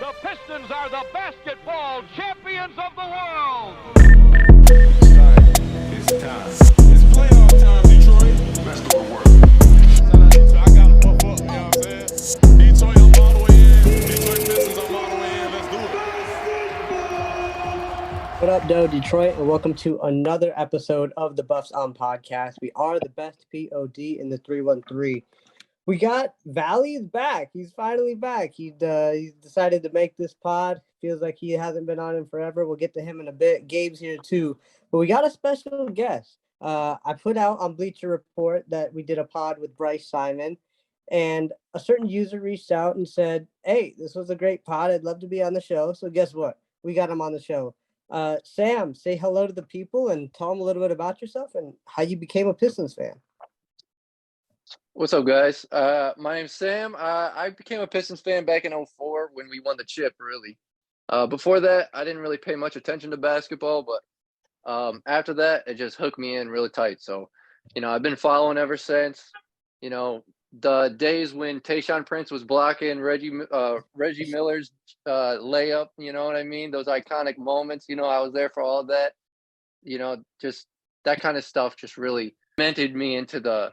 The Pistons are the basketball champions of the world. It's time. It's playoff time, Detroit. Let's do the work. Shout out Detroit. I got to puff up, you know what I'm saying? Detroit, I'm all the way in. Detroit Pistons, I'm all the way in. Let's do it. What up, Detroit, and welcome to another episode of the Buffs On Podcast. We are the best POD in the 313. We got Valley's back. He's finally back. He's decided to make this pod. Feels like he hasn't been on in forever. We'll get to him in a bit. Gabe's here too. But we got a special guest. I put out on Bleacher Report that we did a pod with Bryce Simon, and a certain user reached out and said, "Hey, this was a great pod. I'd love to be on the show." So guess what? We got him on the show. Sam, say hello to the people and tell them a little bit about yourself and how you became a Pistons fan. What's up, guys? My name's Sam. I became a Pistons fan back in 2004 when we won the chip, really. Before that, I didn't really pay much attention to basketball, but after that, it just hooked me in really tight. So, I've been following ever since. The days when Tayshaun Prince was blocking Reggie Miller's layup, you know what I mean? Those iconic moments, I was there for all of that. Just that kind of stuff just really cemented me into the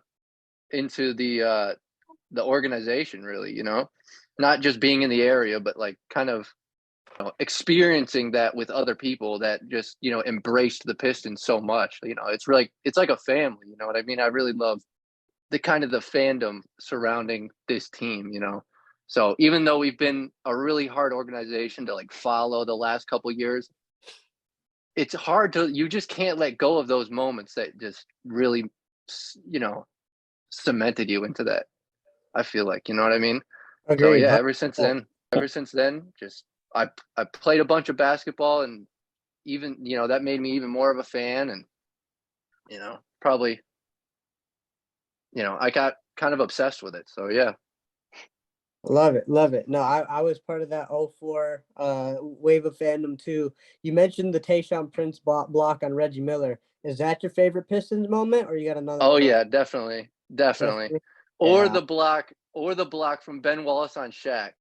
organization, really, not just being in the area, but like kind of experiencing that with other people that just, embraced the Pistons so much. It's like a family, you know what I mean? I really love the kind of the fandom surrounding this team, So even though we've been a really hard organization to like follow the last couple of years, it's hard you just can't let go of those moments that just really, cemented you into that. I feel like, you know what I mean? Agreed. So yeah, ever since then, just I played a bunch of basketball, and even, that made me even more of a fan, and probably, I got kind of obsessed with it. So yeah. Love it. No, I was part of that 04 wave of fandom too. You mentioned the Tayshaun Prince block on Reggie Miller. Is that your favorite Pistons moment, or you got another? Oh yeah, definitely. Or yeah. the block from Ben Wallace on Shaq.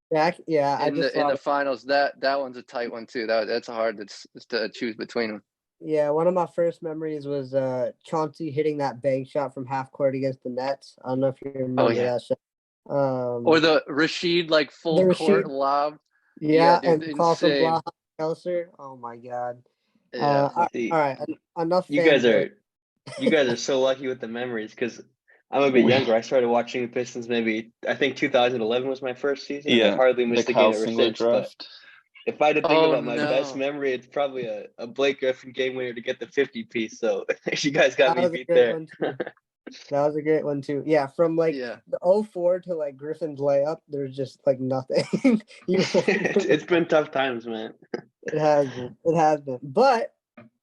Yeah. In the finals, that one's a tight one too. That's hard to choose between them. Yeah, one of my first memories was Chauncey hitting that bank shot from half court against the Nets. I don't know if you remember that shot. Or the Rashid full court lob. Yeah, dude, and call from Blaha Kelser. Oh my God. Yeah. All right, enough. You guys are so lucky with the memories, because I'm a bit younger. I started watching the Pistons I think 2011 was my first season. Yeah, and I hardly missed a game ever since. Draft. But if I had to think about my best memory, it's probably a Blake Griffin game winner to get the 50 piece. So you guys got me beat there. That was a great one too. Yeah, from the 04 to Griffin's layup, there's just nothing. It's been tough times, man. It has been. But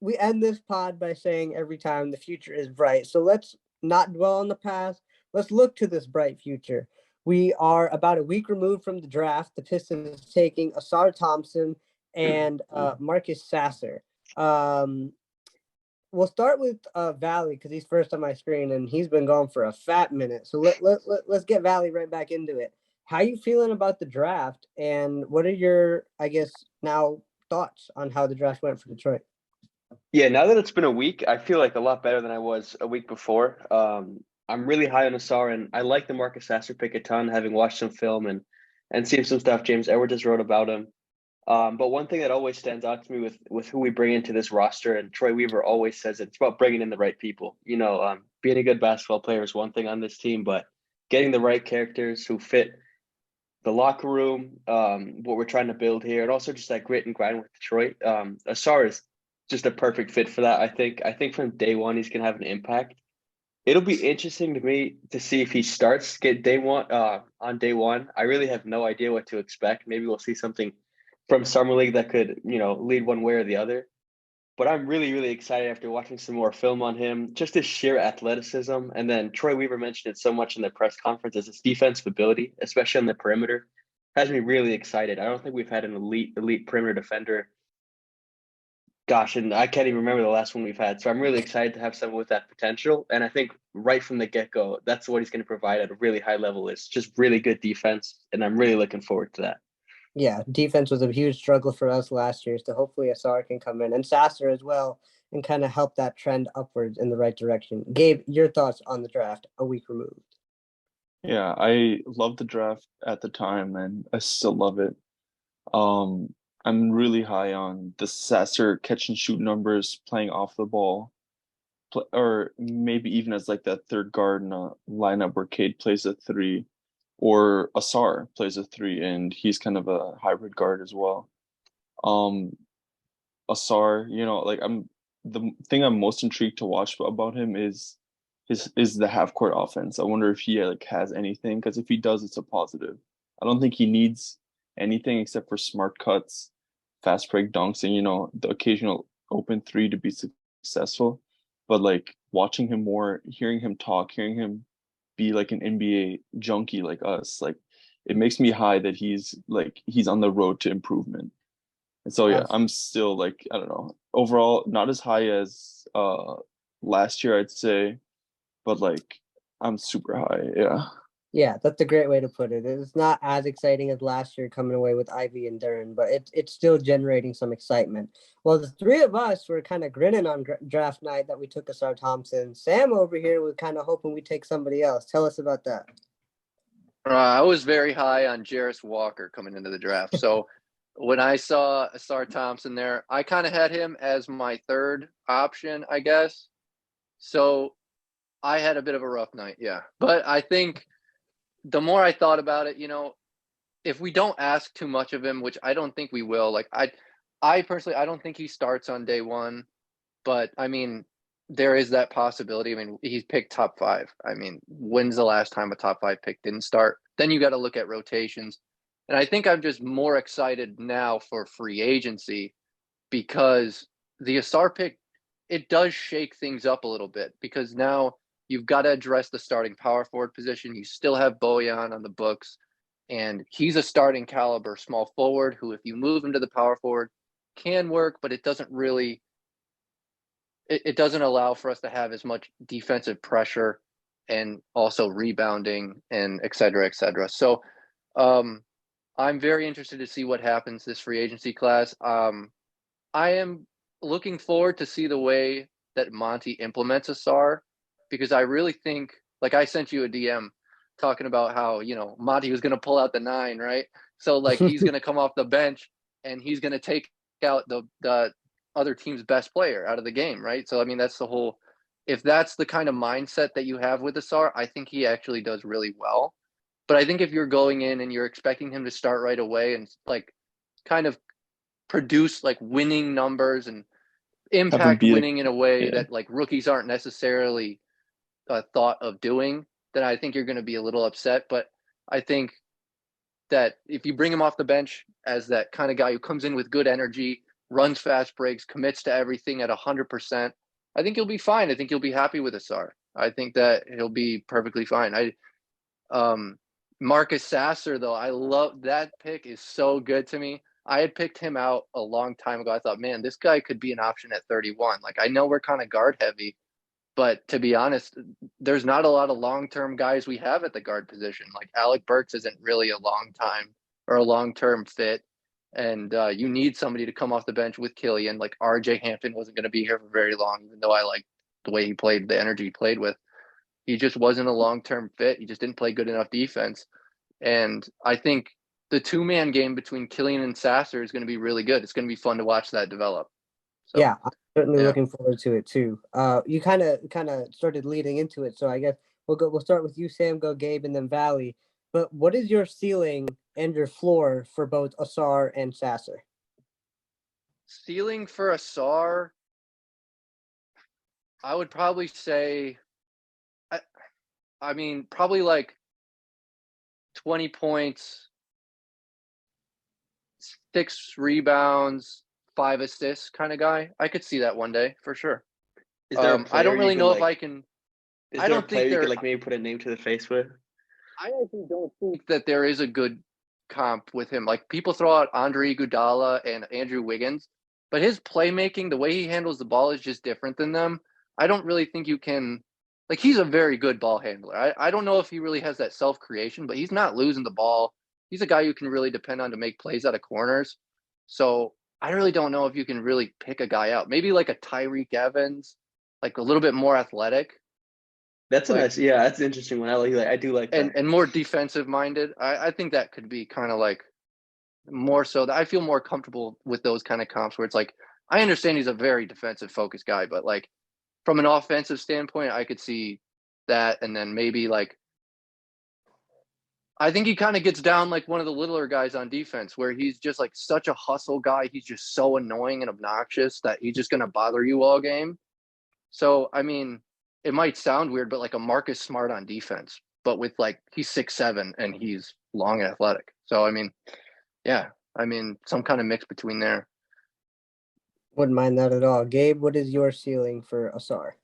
we end this pod by saying every time the future is bright. So let's not dwell on the past. Let's look to this bright future. We are about a week removed from the draft. The Pistons taking Asar Thompson and Marcus Sasser. We'll start with Valley, because he's first on my screen and he's been gone for a fat minute. So let's get Valley right back into it. How are you feeling about the draft, and what are your, I guess, now thoughts on how the draft went for Detroit? Yeah, now that it's been a week, I feel like a lot better than I was a week before. I'm really high on Asar, and I like the Marcus Sasser pick a ton, having watched some film and seen some stuff James Edwards just wrote about him. But one thing that always stands out to me with who we bring into this roster, and Troy Weaver always says it's about bringing in the right people. Being a good basketball player is one thing on this team, but getting the right characters who fit the locker room, what we're trying to build here, and also just that grit and grind with Detroit. Asar is just a perfect fit for that. I think from day one he's gonna have an impact. It'll be interesting to me to see if he starts on day one. I really have no idea what to expect. Maybe we'll see something from Summer League that could, lead one way or the other. But I'm really, really excited after watching some more film on him, just his sheer athleticism. And then Troy Weaver mentioned it so much in the press conference, as his defensive ability, especially on the perimeter, has me really excited. I don't think we've had an elite perimeter defender. Gosh, and I can't even remember the last one we've had. So I'm really excited to have someone with that potential. And I think right from the get-go, that's what he's going to provide at a really high level. Is just really good defense. And I'm really looking forward to that. Yeah, defense was a huge struggle for us last year, so hopefully Asar can come in and Sasser as well and kind of help that trend upwards in the right direction. Gabe, your thoughts on the draft a week removed? Yeah, I loved the draft at the time and I still love it. I'm really high on the Sasser catch and shoot numbers playing off the ball, or maybe even as like that third guard in a lineup where Cade plays a three, or Asar plays a three, and he's kind of a hybrid guard as well. Um, Asar, like the thing I'm most intrigued to watch about him is the half court offense. I wonder if he like has anything, because if he does, it's a positive. I don't think he needs anything except for smart cuts, fast break dunks, and the occasional open three to be successful. But like watching him more, hearing him talk, hearing him be like an NBA junkie like us, like it makes me high that he's on the road to improvement. And so yeah, I'm still like, I don't know, overall not as high as last year I'd say, but like I'm super high. Yeah. Yeah, that's a great way to put it. It's not as exciting as last year coming away with Ivy and Duran, but it's still generating some excitement. Well, the three of us were kind of grinning on draft night that we took Asar Thompson. Sam over here was kind of hoping we take somebody else. Tell us about that. I was very high on Jarris Walker coming into the draft. So when I saw Asar Thompson there, I kind of had him as my third option, I guess. So I had a bit of a rough night, yeah. But I think the more I thought about it, if we don't ask too much of him, which I don't think we will, like I personally, I don't think he starts on day one, but I mean, there is that possibility. I mean, he's picked top 5. I mean, when's the last time a top 5 pick didn't start? Then you got to look at rotations. And I think I'm just more excited now for free agency because the Asar pick, it does shake things up a little bit because now you've got to address the starting power forward position. You still have Bojan on the books, and he's a starting caliber small forward who, if you move him to the power forward, can work, but it doesn't really it doesn't allow for us to have as much defensive pressure and also rebounding and et cetera, et cetera. So I'm very interested to see what happens this free agency class. I am looking forward to see the way that Monty implements Asar, because I really think, like I sent you a DM talking about how, Monty was going to pull out the 9, right? So like he's going to come off the bench and he's going to take out the other team's best player out of the game, right? So I mean, that's the whole. If that's the kind of mindset that you have with Asar, I think he actually does really well. But I think if you're going in and you're expecting him to start right away and like kind of produce like winning numbers and impact winning in a way that like rookies aren't necessarily thought of doing, then I think you're going to be a little upset. But I think that if you bring him off the bench as that kind of guy who comes in with good energy, runs fast breaks, commits to everything at 100%, I think he'll be fine. I think he'll be happy with Asar. I think that he'll be perfectly fine. Marcus Sasser, though, I love that pick. Is so good to me. I had picked him out a long time ago. I thought, man, this guy could be an option at 31. Like, I know we're kind of guard heavy, but to be honest, there's not a lot of long-term guys we have at the guard position. Like Alec Burks isn't really a long-term fit. And you need somebody to come off the bench with Killian. Like RJ Hampton wasn't going to be here for very long, even though I liked the way he played, the energy he played with. He just wasn't a long-term fit. He just didn't play good enough defense. And I think the 2-man game between Killian and Sasser is going to be really good. It's going to be fun to watch that develop. So, yeah, I'm certainly looking forward to it too. You kind of started leading into it, so I guess we'll start with you, Sam, go Gabe, and then Valley. But what is your ceiling and your floor for both Asar and Sasser? Ceiling for Asar, I would probably say, I mean, probably like 20 points, 6 rebounds, 5 assists kind of guy. I could see that one day for sure. Is there a I don't really know like, if I can. Is I there don't a player think you could like maybe put a name to the face with? I actually don't think that there is a good comp with him. Like people throw out Andre Iguodala and Andrew Wiggins, but his playmaking, the way he handles the ball is just different than them. I don't really think you can. Like he's a very good ball handler. I don't know if he really has that self-creation, but he's not losing the ball. he's a guy you can really depend on to make plays out of corners. So I really don't know if you can really pick a guy out. Maybe like a Tyreek Evans, like a little bit more athletic. That's a nice, yeah, that's an interesting one. I do like that. And more defensive minded. I think that could be kind of like more so that I feel more comfortable with those kind of comps where it's like, I understand he's a very defensive focused guy, but like from an offensive standpoint, I could see that. And then maybe like, I think he kind of gets down like one of the littler guys on defense where he's just like such a hustle guy. He's just so annoying and obnoxious that he's just going to bother you all game. So, I mean, it might sound weird, but like a Marcus Smart on defense, but with like, he's 6'7" and he's long and athletic. So, I mean, yeah, I mean, some kind of mix between there. Wouldn't mind that at all. Gabe, what is your ceiling for Asar?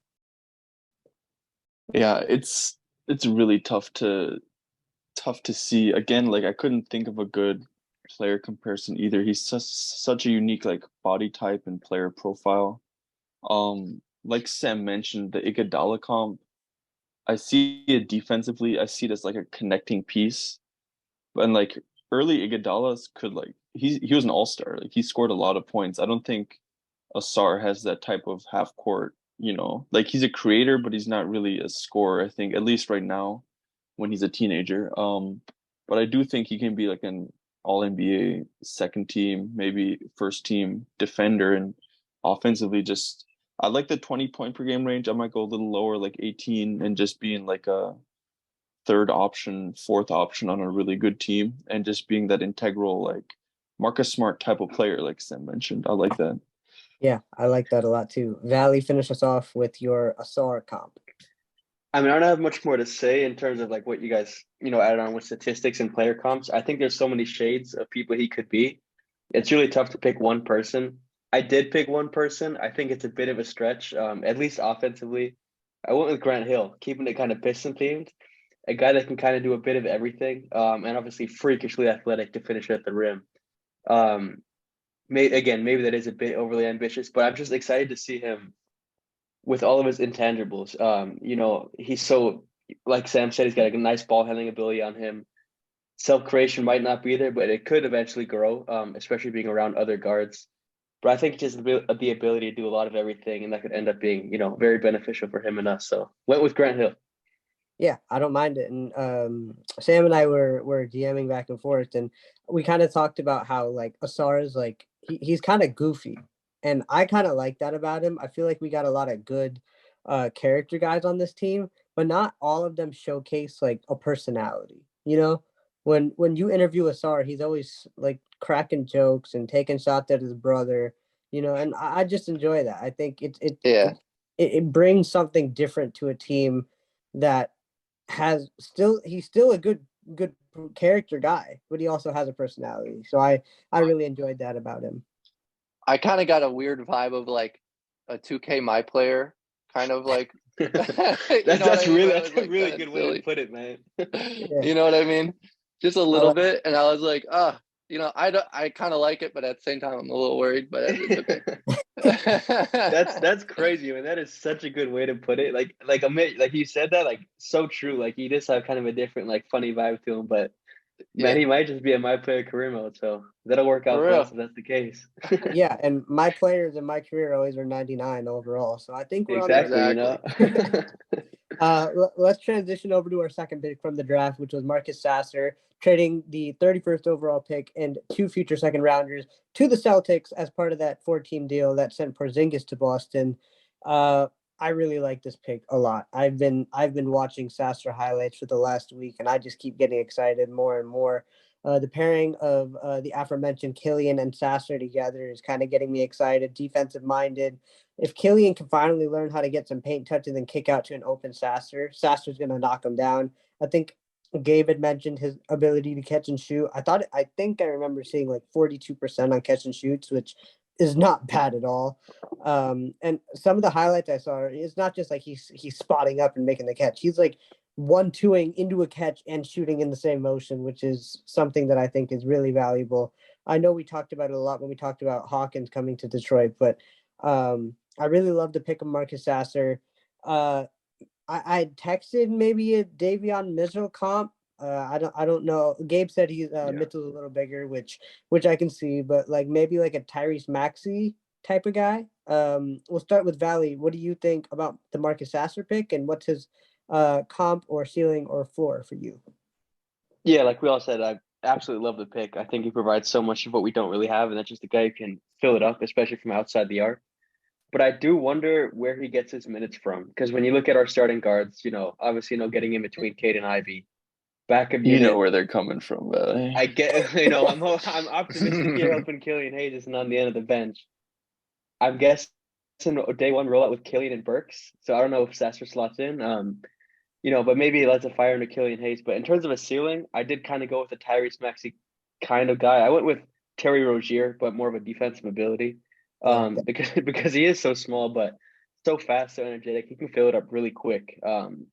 Yeah, it's really tough to see. Again, like I couldn't think of a good player comparison either. He's such a unique like body type and player profile. Like Sam mentioned, the Iguodala comp, I see it defensively. I see it as like a connecting piece. And like early Iguodala's could like he was an all-star. Like he scored a lot of points. I don't think Asar has that type of half court, like he's a creator, but he's not really a scorer, I think, at least right now when he's a teenager. But I do think he can be like an all NBA second team, maybe first team defender, and offensively just I like the 20 point per game range. I might go a little lower, like 18, and just being like a third option, fourth option on a really good team, and just being that integral like Marcus Smart type of player, like Sam mentioned. I like that. Yeah, I like that a lot too. Valley, finish us off with your Asar comp. I mean, I don't have much more to say in terms of like what you guys, added on with statistics and player comps. I think there's so many shades of people he could be. It's really tough to pick one person. I did pick one person. I think it's a bit of a stretch, at least offensively. I went with Grant Hill, keeping it kind of Piston themed. A guy that can kind of do a bit of everything, and obviously freakishly athletic to finish at the rim. Maybe that is a bit overly ambitious, but I'm just excited to see him with all of his intangibles. He's so, like Sam said, he's got a nice ball handling ability on him. Self-creation might not be there, but it could eventually grow, especially being around other guards. But I think just the ability to do a lot of everything, and that could end up being, very beneficial for him and us. So went with Grant Hill. Yeah, I don't mind it. And Sam and I were DMing back and forth, and we kind of talked about how like Asar is like he's kind of goofy, and I kind of like that about him. I feel like we got a lot of good character guys on this team, but not all of them showcase like a personality. When you interview Asar, he's always like cracking jokes and taking shots at his brother. And I just enjoy that. I think it brings something different to a team that he's still a good character guy, but he also has a personality. So I really enjoyed that about him. I kind of got a weird vibe of like a 2K My Player, kind of like. That's a really good way to put it, man. Yeah. You know what I mean? Just a little bit, and I was like, I kind of like it, but at the same time, I'm a little worried. But it's okay. That's crazy, man. That is such a good way to put it. Like you said that, like so true. Like he does have kind of a different, like funny vibe to him, but man, he might just be a My Player career mode. So that'll work out for us if that's the case. Yeah, and my players in my career always are 99 overall. So I think we're exactly. Let's transition over to our second pick from the draft, which was Marcus Sasser, trading the 31st overall pick and 2 future second rounders to the Celtics as part of that 4-team deal that sent Porzingis to Boston. I really like this pick a lot. I've been watching Sasser highlights for the last week, and I just keep getting excited more and more. The pairing of the aforementioned Killian and Sasser together is kind of getting me excited, defensive minded. If Killian can finally learn how to get some paint touches and kick out to an open Sasser's going to knock him down. I think Gabe had mentioned his ability to catch and shoot. I think I remember seeing like 42% on catch and shoots, which is not bad at all. And some of the highlights I saw, it's not just like he's spotting up and making the catch. He's like 1-2ing into a catch and shooting in the same motion, which is something that I think is really valuable. I know we talked about it a lot when we talked about Hawkins coming to Detroit, but I really love the pick of Marcus Sasser. I texted maybe a Davion Mitchell comp I don't know. Gabe said he's Mitchell's a little bigger, which I can see, but like maybe like a Tyrese Maxey type of guy. We'll start with Valley. What do you think about the Marcus Sasser pick, and what's his comp or ceiling or floor for you? Yeah, like we all said, I absolutely love the pick. I think he provides so much of what we don't really have, and that's just a guy who can fill it up, especially from outside the arc. But I do wonder where he gets his minutes from, because when you look at our starting guards, obviously, getting in between Cade and Ivy, backup You know unit. where they're coming from, Valley. I get, I'm optimistic here, hoping Killian Hayes isn't on the end of the bench. I'm guessing day one rollout with Killian and Burks, so I don't know if Sasser slots in. But maybe he lets a fire into Killian Hayes. But in terms of a ceiling, I did kind of go with a Tyrese Maxey kind of guy. I went with Terry Rozier, but more of a defensive ability. Because he is so small, but so fast, so energetic, he can fill it up really quick.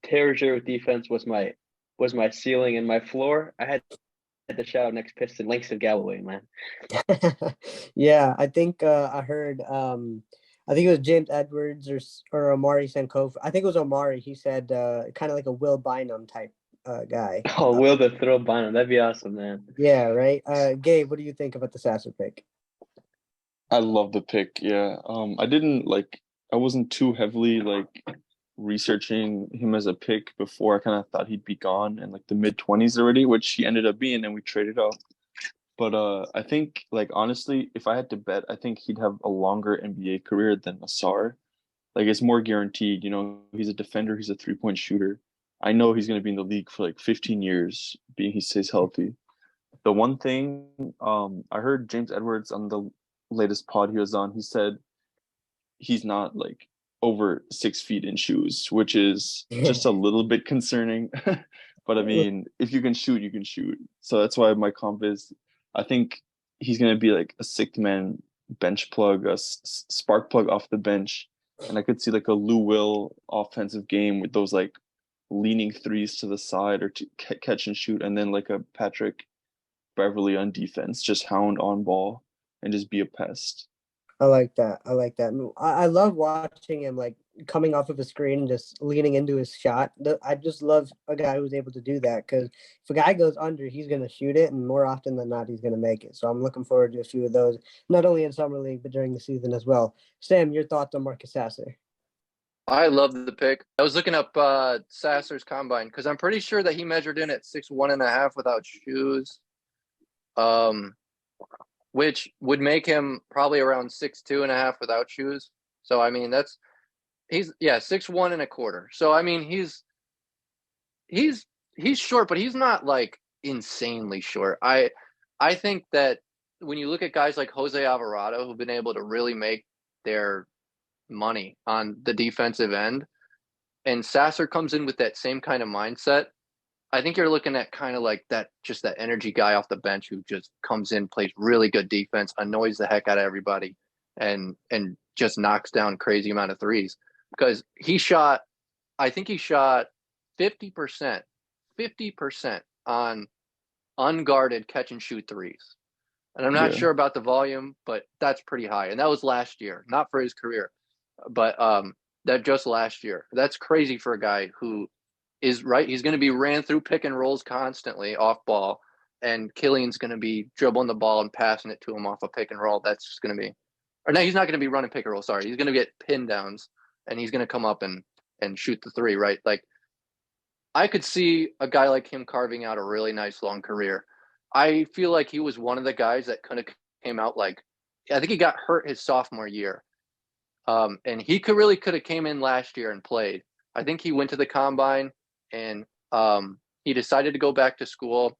Terry Rozier with defense was my ceiling, and my floor, I had to shout out next Piston, Langston Galloway, man. Yeah, I think I heard. I think it was James Edwards or Omari Sankofa. I think it was Omari. He said kind of like a Will Bynum type guy. Oh, Will the Thrill Bynum. That'd be awesome, man. Yeah, right. Gabe, what do you think about the Sasser pick? I love the pick. Yeah. I wasn't too heavily like researching him as a pick before. I kind of thought he'd be gone in like the mid-20s already, which he ended up being, and we traded up. But I think, like, honestly, if I had to bet, I think he'd have a longer NBA career than Asar. Like, it's more guaranteed. He's a defender. He's a three-point shooter. I know he's going to be in the league for like 15 years, being he stays healthy. The one thing, I heard James Edwards on the latest pod he was on. He said he's not like over 6 feet in shoes, which is just a little bit concerning. But I mean, if you can shoot, you can shoot. So that's why my comp is, I think he's going to be like a sixth man bench plug, a spark plug off the bench. And I could see like a Lou Will offensive game with those like leaning threes to the side or to catch and shoot. And then like a Patrick Beverly on defense, just hound on ball and just be a pest. I like that. I love watching him like coming off of a screen and just leaning into his shot. I just love a guy who's able to do that, because if a guy goes under, he's going to shoot it, and more often than not, he's going to make it. So I'm looking forward to a few of those, not only in Summer League, but during the season as well. Sam, your thoughts on Marcus Sasser? I love the pick. I was looking up Sasser's combine because I'm pretty sure that he measured in at 6'1.5" without shoes. Which would make him probably around 6'2.5" without shoes. So I mean, he's 6'1.25". So I mean, he's short, but he's not like insanely short. I think that when you look at guys like Jose Alvarado, who've been able to really make their money on the defensive end, and Sasser comes in with that same kind of mindset, I think you're looking at kind of like that energy guy off the bench who just comes in, plays really good defense, annoys the heck out of everybody, and just knocks down crazy amount of threes. Because I think he shot 50% on unguarded catch and shoot threes. And I'm not sure about the volume, but that's pretty high. And that was last year, not for his career, but that just last year. That's crazy for a guy who is right. He's going to be ran through pick and rolls constantly off ball, and Killian's going to be dribbling the ball and passing it to him off a pick and roll. That's just going to be, or no, he's not going to be running pick and roll. Sorry. He's going to get pin downs, and he's going to come up and shoot the three, right? Like, I could see a guy like him carving out a really nice long career. I feel like he was one of the guys that kind of came out like, I think he got hurt his sophomore year. And he could have came in last year and played. I think he went to the combine, and he decided to go back to school.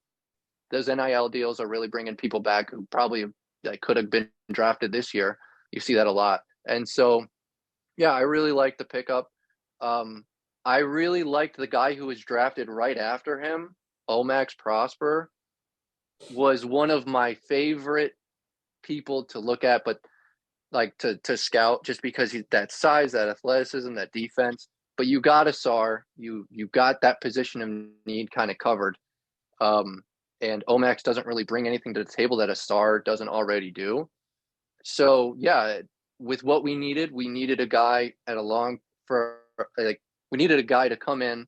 Those NIL deals are really bringing people back who probably could have been drafted this year. You see that a lot. And so, yeah, I really like the pickup. I really liked the guy who was drafted right after him, Omax Prosper, was one of my favorite people to look at, but like to scout, just because he's that size, that athleticism, that defense. But you got Asar, you got that position of need kind of covered. And Omax doesn't really bring anything to the table that Asar doesn't already do. So yeah, with what we needed a guy we needed a guy to come in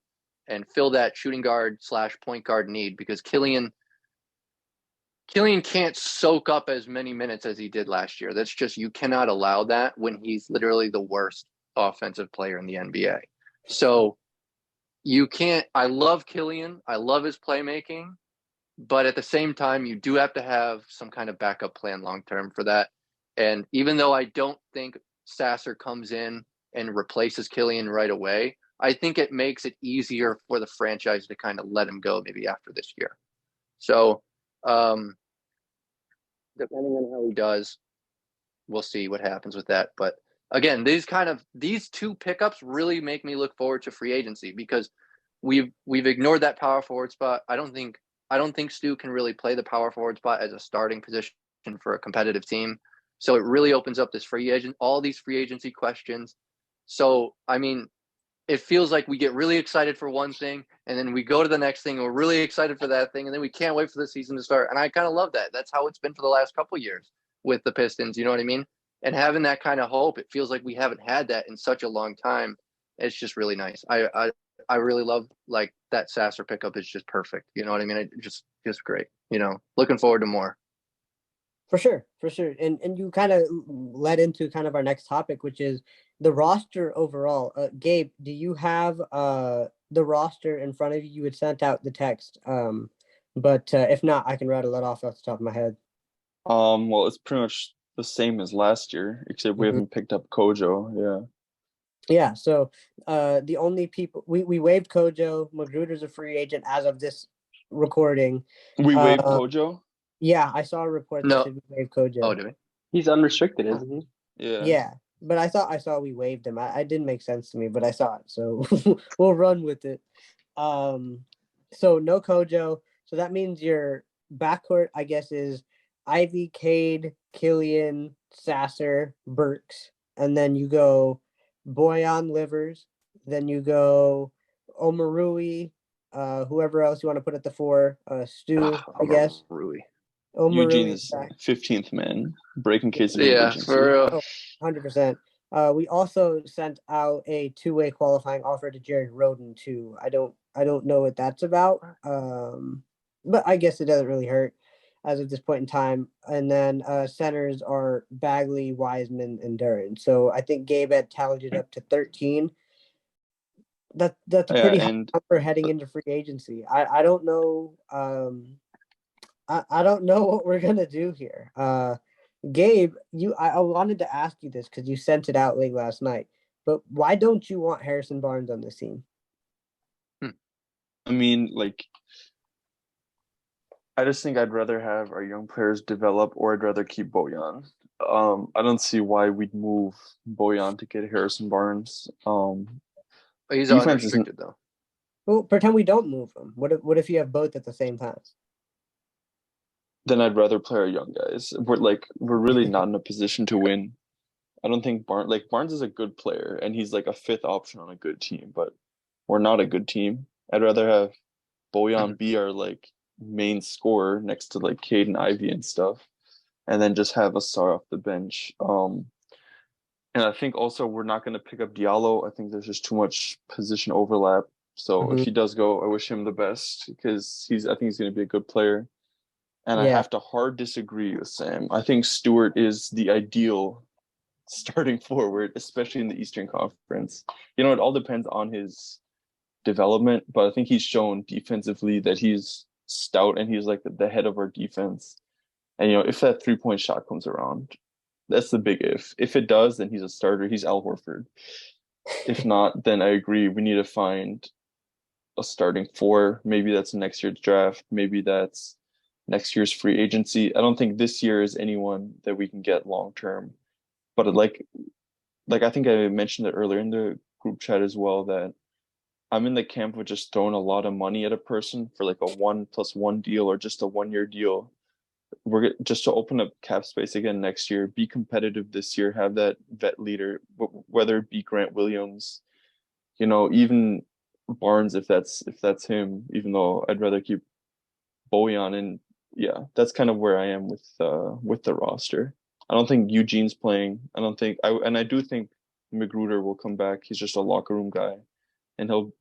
and fill that shooting guard / point guard need, because Killian can't soak up as many minutes as he did last year. That's just, you cannot allow that when he's literally the worst offensive player in the NBA. So you can't. I love Killian. I love his playmaking. But at the same time, you do have to have some kind of backup plan long-term for that. And even though I don't think Sasser comes in and replaces Killian right away, I think it makes it easier for the franchise to kind of let him go maybe after this year. So depending on how he does, we'll see what happens with that. But again, these two pickups really make me look forward to free agency, because we've ignored that power forward spot. I don't think Stu can really play the power forward spot as a starting position for a competitive team. So it really opens up all these free agency questions. So, I mean, it feels like we get really excited for one thing, and then we go to the next thing, and we're really excited for that thing, and then we can't wait for the season to start. And I kind of love that. That's how it's been for the last couple of years with the Pistons. You know what I mean? And having that kind of hope, it feels like we haven't had that in such a long time. It's just really nice. I really love, like, that Sasser pickup is just perfect. You know what I mean? It just great. You know, looking forward to more. For sure. And you kind of led into kind of our next topic, which is the roster overall. Gabe, do you have the roster in front of you? You had sent out the text, but if not, I can rattle it off the top of my head. Well, it's pretty much the same as last year, except we haven't picked up Kojo. Yeah. Yeah, so the only people we waived Kojo. Magruder's a free agent as of this recording. We waived Kojo? Yeah, I saw a report that said we waived Kojo. Oh, did we? He's unrestricted, isn't he? Yeah. Yeah, but I saw we waived him. I didn't make sense to me, but I saw it, so we'll run with it. So no Kojo. So that means your backcourt, I guess, is Ivy, Cade, Killian, Sasser, Burks, and then you go Boyan, Livers, then you go Omarui, whoever else you want to put at the 4, Stu, I guess. Eugene is 15th man, breaking case of emergency. For real. 100%. We also sent out a 2-way qualifying offer to Jared Roden too. I don't know what that's about, but I guess it doesn't really hurt as of this point in time. And then centers are Bagley, Wiseman, and Duran. So I think Gabe had tallied it up to 13. That's a pretty high number heading into free agency. I don't know. I don't know what we're gonna do here. Gabe, I wanted to ask you this because you sent it out late last night. But why don't you want Harrison Barnes on this team? I mean, like, I just think I'd rather have our young players develop, or I'd rather keep Bojan. I don't see why we'd move Bojan to get Harrison Barnes. He's unrestricted though. Well, pretend we don't move him. What if you have both at the same time? Then I'd rather play our young guys. We're really not in a position to win. I don't think Barnes is a good player, and he's like a 5th option on a good team, but we're not a good team. I'd rather have Bojan be our like main scorer next to like Cade and Ivy and stuff, and then just have Asar off the bench. And I think also we're not going to pick up Diallo. I think there's just too much position overlap. So if he does go, I wish him the best, because I think he's going to be a good player. And I have to hard disagree with Sam. I think Stewart is the ideal starting forward, especially in the Eastern Conference. You know, it all depends on his development, but I think he's shown defensively that he's stout and he's like the head of our defense. And, you know, if that 3-point shot comes around, that's the big if. If it does, then he's a starter. He's Al Horford. If not, then I agree. We need to find a starting 4. Maybe that's next year's draft. Maybe that's next year's free agency. I don't think this year is anyone that we can get long term. But like I think I mentioned it earlier in the group chat as well, that I'm in the camp of just throwing a lot of money at a person for like a 1+1 deal or just a 1-year deal. We're just to open up cap space again next year, be competitive this year, have that vet leader, whether it be Grant Williams, you know, even Barnes, if that's him, even though I'd rather keep Bojan. And yeah, that's kind of where I am with the roster. I don't think Eugene's playing. I do think Magruder will come back. He's just a locker room guy, and he'll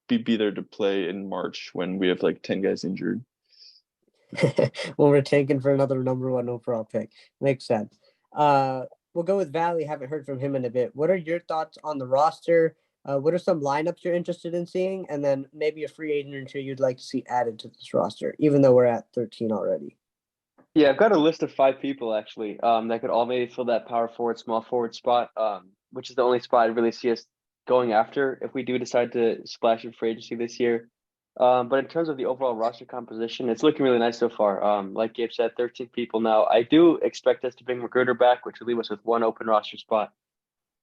be there to play in March when we have like 10 guys injured. When we're tanking for another number one overall pick. Makes sense. We'll go with Valley. Haven't heard from him in a bit. What are your thoughts on the roster? What are some lineups you're interested in seeing? And then maybe a free agent or two you'd like to see added to this roster, even though we're at 13 already. Yeah, I've got a list of 5 people actually that could all maybe fill that power forward, small forward spot, which is the only spot I really see us going after if we do decide to splash in free agency this year. But in terms of the overall roster composition, it's looking really nice so far. Like Gabe said, 13 people now. I do expect us to bring Magruder back, which will leave us with 1 open roster spot,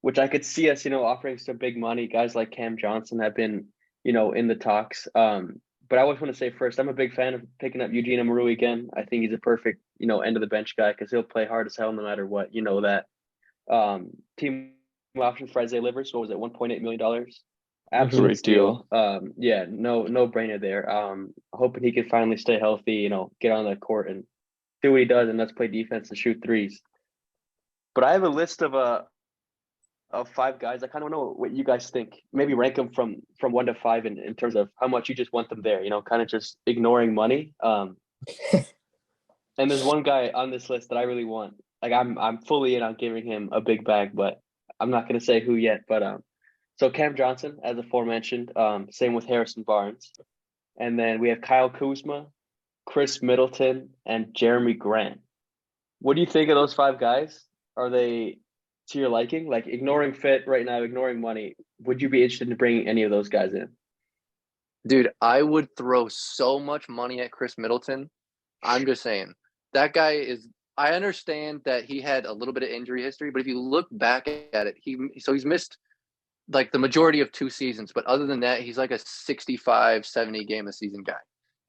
which I could see us, offering some big money. Guys like Cam Johnson have been, in the talks. But I always want to say first, I'm a big fan of picking up Eugene Amaru again. I think he's a perfect, end of the bench guy because he'll play hard as hell no matter what. You know that. Team option for Isaiah Livers, what was it, $1.8 million? Absolute Great deal. Yeah, no brainer there. Hoping he can finally stay healthy, get on the court and do what he does, and let's play defense and shoot threes. But I have a list of 5 guys. I kind of know what you guys think. Maybe rank them from 1 to 5 in terms of how much you just want them there. Kind of just ignoring money. And there's one guy on this list that I really want. Like I'm fully in on giving him a big bag, but I'm not going to say who yet. But so Cam Johnson, as aforementioned, same with Harrison Barnes. And then we have Kyle Kuzma, Chris Middleton, and Jeremy Grant. What do you think of those 5 guys? Are they to your liking? Like ignoring fit right now, ignoring money, would you be interested in bringing any of those guys in? Dude, I would throw so much money at Chris Middleton. I'm just saying. That guy is – I understand that he had a little bit of injury history, but if you look back at it, he's missed – like the majority of 2 seasons, but other than that, he's like a 65, 70 game a season guy.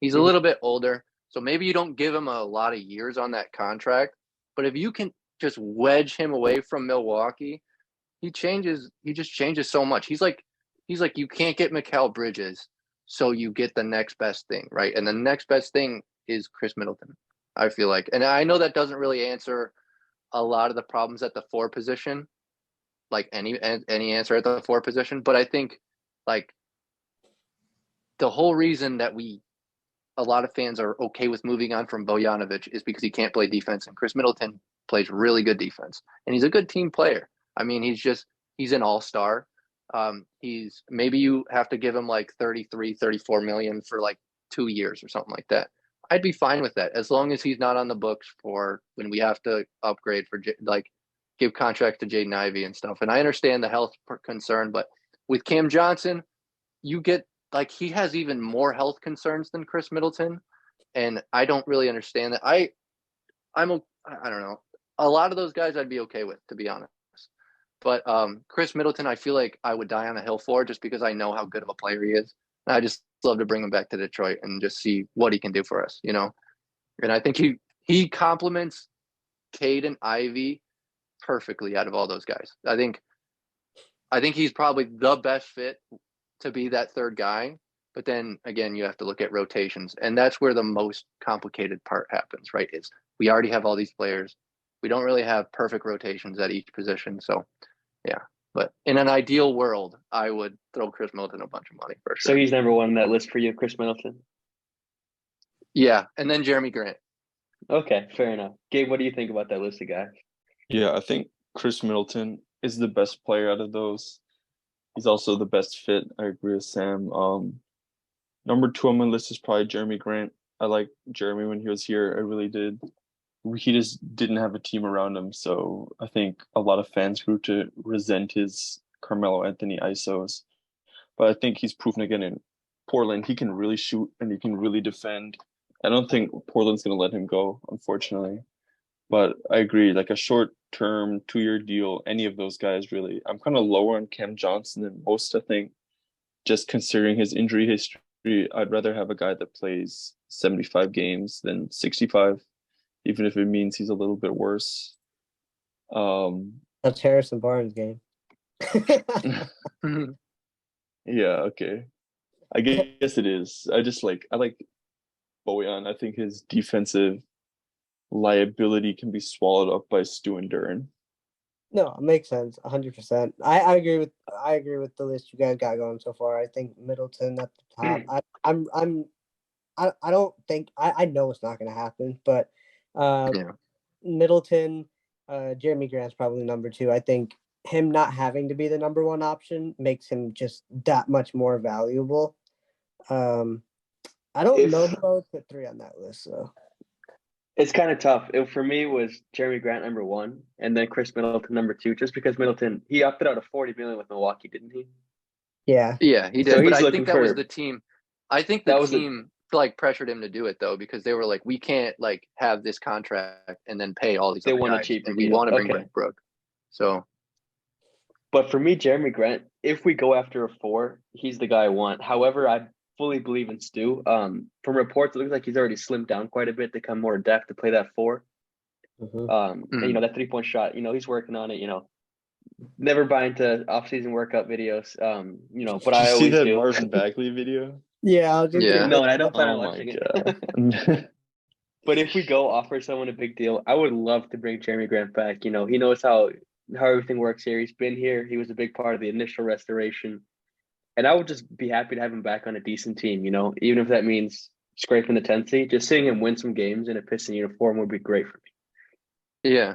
He's a little bit older, so maybe you don't give him a lot of years on that contract, but if you can just wedge him away from Milwaukee, he just changes so much. He's like you can't get Mikal Bridges, so you get the next best thing, right? And the next best thing is Chris Middleton, I feel like. And I know that doesn't really answer a lot of the problems at the 4 position, like any answer at the 4 position. But I think like the whole reason that a lot of fans are okay with moving on from Bojanovic is because he can't play defense, and Chris Middleton plays really good defense, and he's a good team player. I mean, he's an all-star. Maybe you have to give him like 33, 34 million for like 2 years or something like that. I'd be fine with that as long as he's not on the books for when we have to upgrade for like give contracts to Jaden Ivey and stuff. And I understand the health concern, but with Cam Johnson, you get like he has even more health concerns than Chris Middleton, and I don't really understand that. I don't know. A lot of those guys I'd be okay with, to be honest. But Chris Middleton, I feel like I would die on a hill for just because I know how good of a player he is. And I just love to bring him back to Detroit and just see what he can do for us, And I think he complements Cade and Ivy perfectly out of all those guys. I think he's probably the best fit to be that third guy. But then again, you have to look at rotations, and that's where the most complicated part happens, right? Is we already have all these players. We don't really have perfect rotations at each position. So yeah, but in an ideal world, I would throw Chris Middleton a bunch of money for sure. So he's number 1 on that list for you, Chris Middleton? Yeah, and then Jeremy Grant. Okay, fair enough. Gabe, what do you think about that list of guys? Yeah, I think Chris Middleton is the best player out of those. He's also the best fit. I agree with Sam. Number 2 on my list is probably Jeremy Grant. I liked Jeremy when he was here. I really did. He just didn't have a team around him, so I think a lot of fans grew to resent his Carmelo Anthony ISOs. But I think he's proven again in Portland he can really shoot and he can really defend. I don't think Portland's going to let him go, unfortunately. But I agree, like a short-term 2-year deal, any of those guys really. I'm kind of lower on Cam Johnson than most, I think. Just considering his injury history, I'd rather have a guy that plays 75 games than 65. Even if it means he's a little bit worse. That's Harrison Barnes' game. Yeah, okay. I guess it is. I like Bojan. I think his defensive liability can be swallowed up by Stu and Duren. No, it makes sense, 100%. I agree with the list you guys got going so far. I think Middleton at the top. I don't think I know it's not going to happen, but Yeah. Middleton, Jeremy Grant's probably number 2. I think him not having to be the number 1 option makes him just that much more valuable. I don't know who I would put 3 on that list, so. It's kind of tough. For me, it was Jeremy Grant number 1, and then Chris Middleton number 2. Just because Middleton, he opted out of $40 million with Milwaukee, didn't he? Yeah. Yeah, he did. So but he's I looking think that was for- the team. I think the team like pressured him to do it though, because they were like, we can't like have this contract and then pay all these They other want a guys, cheaper and we deal. want to bring Okay. back Brooke. So, But for me, Jeremy Grant, if we go after a 4, he's the guy I want. However, I fully believe in Stu. From reports, it looks like he's already slimmed down quite a bit to come more depth to play that 4. And, that 3-point shot, he's working on it. Never buy into off-season workout videos. But I always see that do. Marvin Bagley video? Yeah, I was just Yeah. No, and I don't plan on Oh my watching it. god. But if we go offer someone a big deal, I would love to bring Jeremy Grant back. He knows how everything works here. He's been here. He was a big part of the initial restoration. And I would just be happy to have him back on a decent team, even if that means scraping the 10th seed. Just seeing him win some games in a Piston uniform would be great for me. yeah.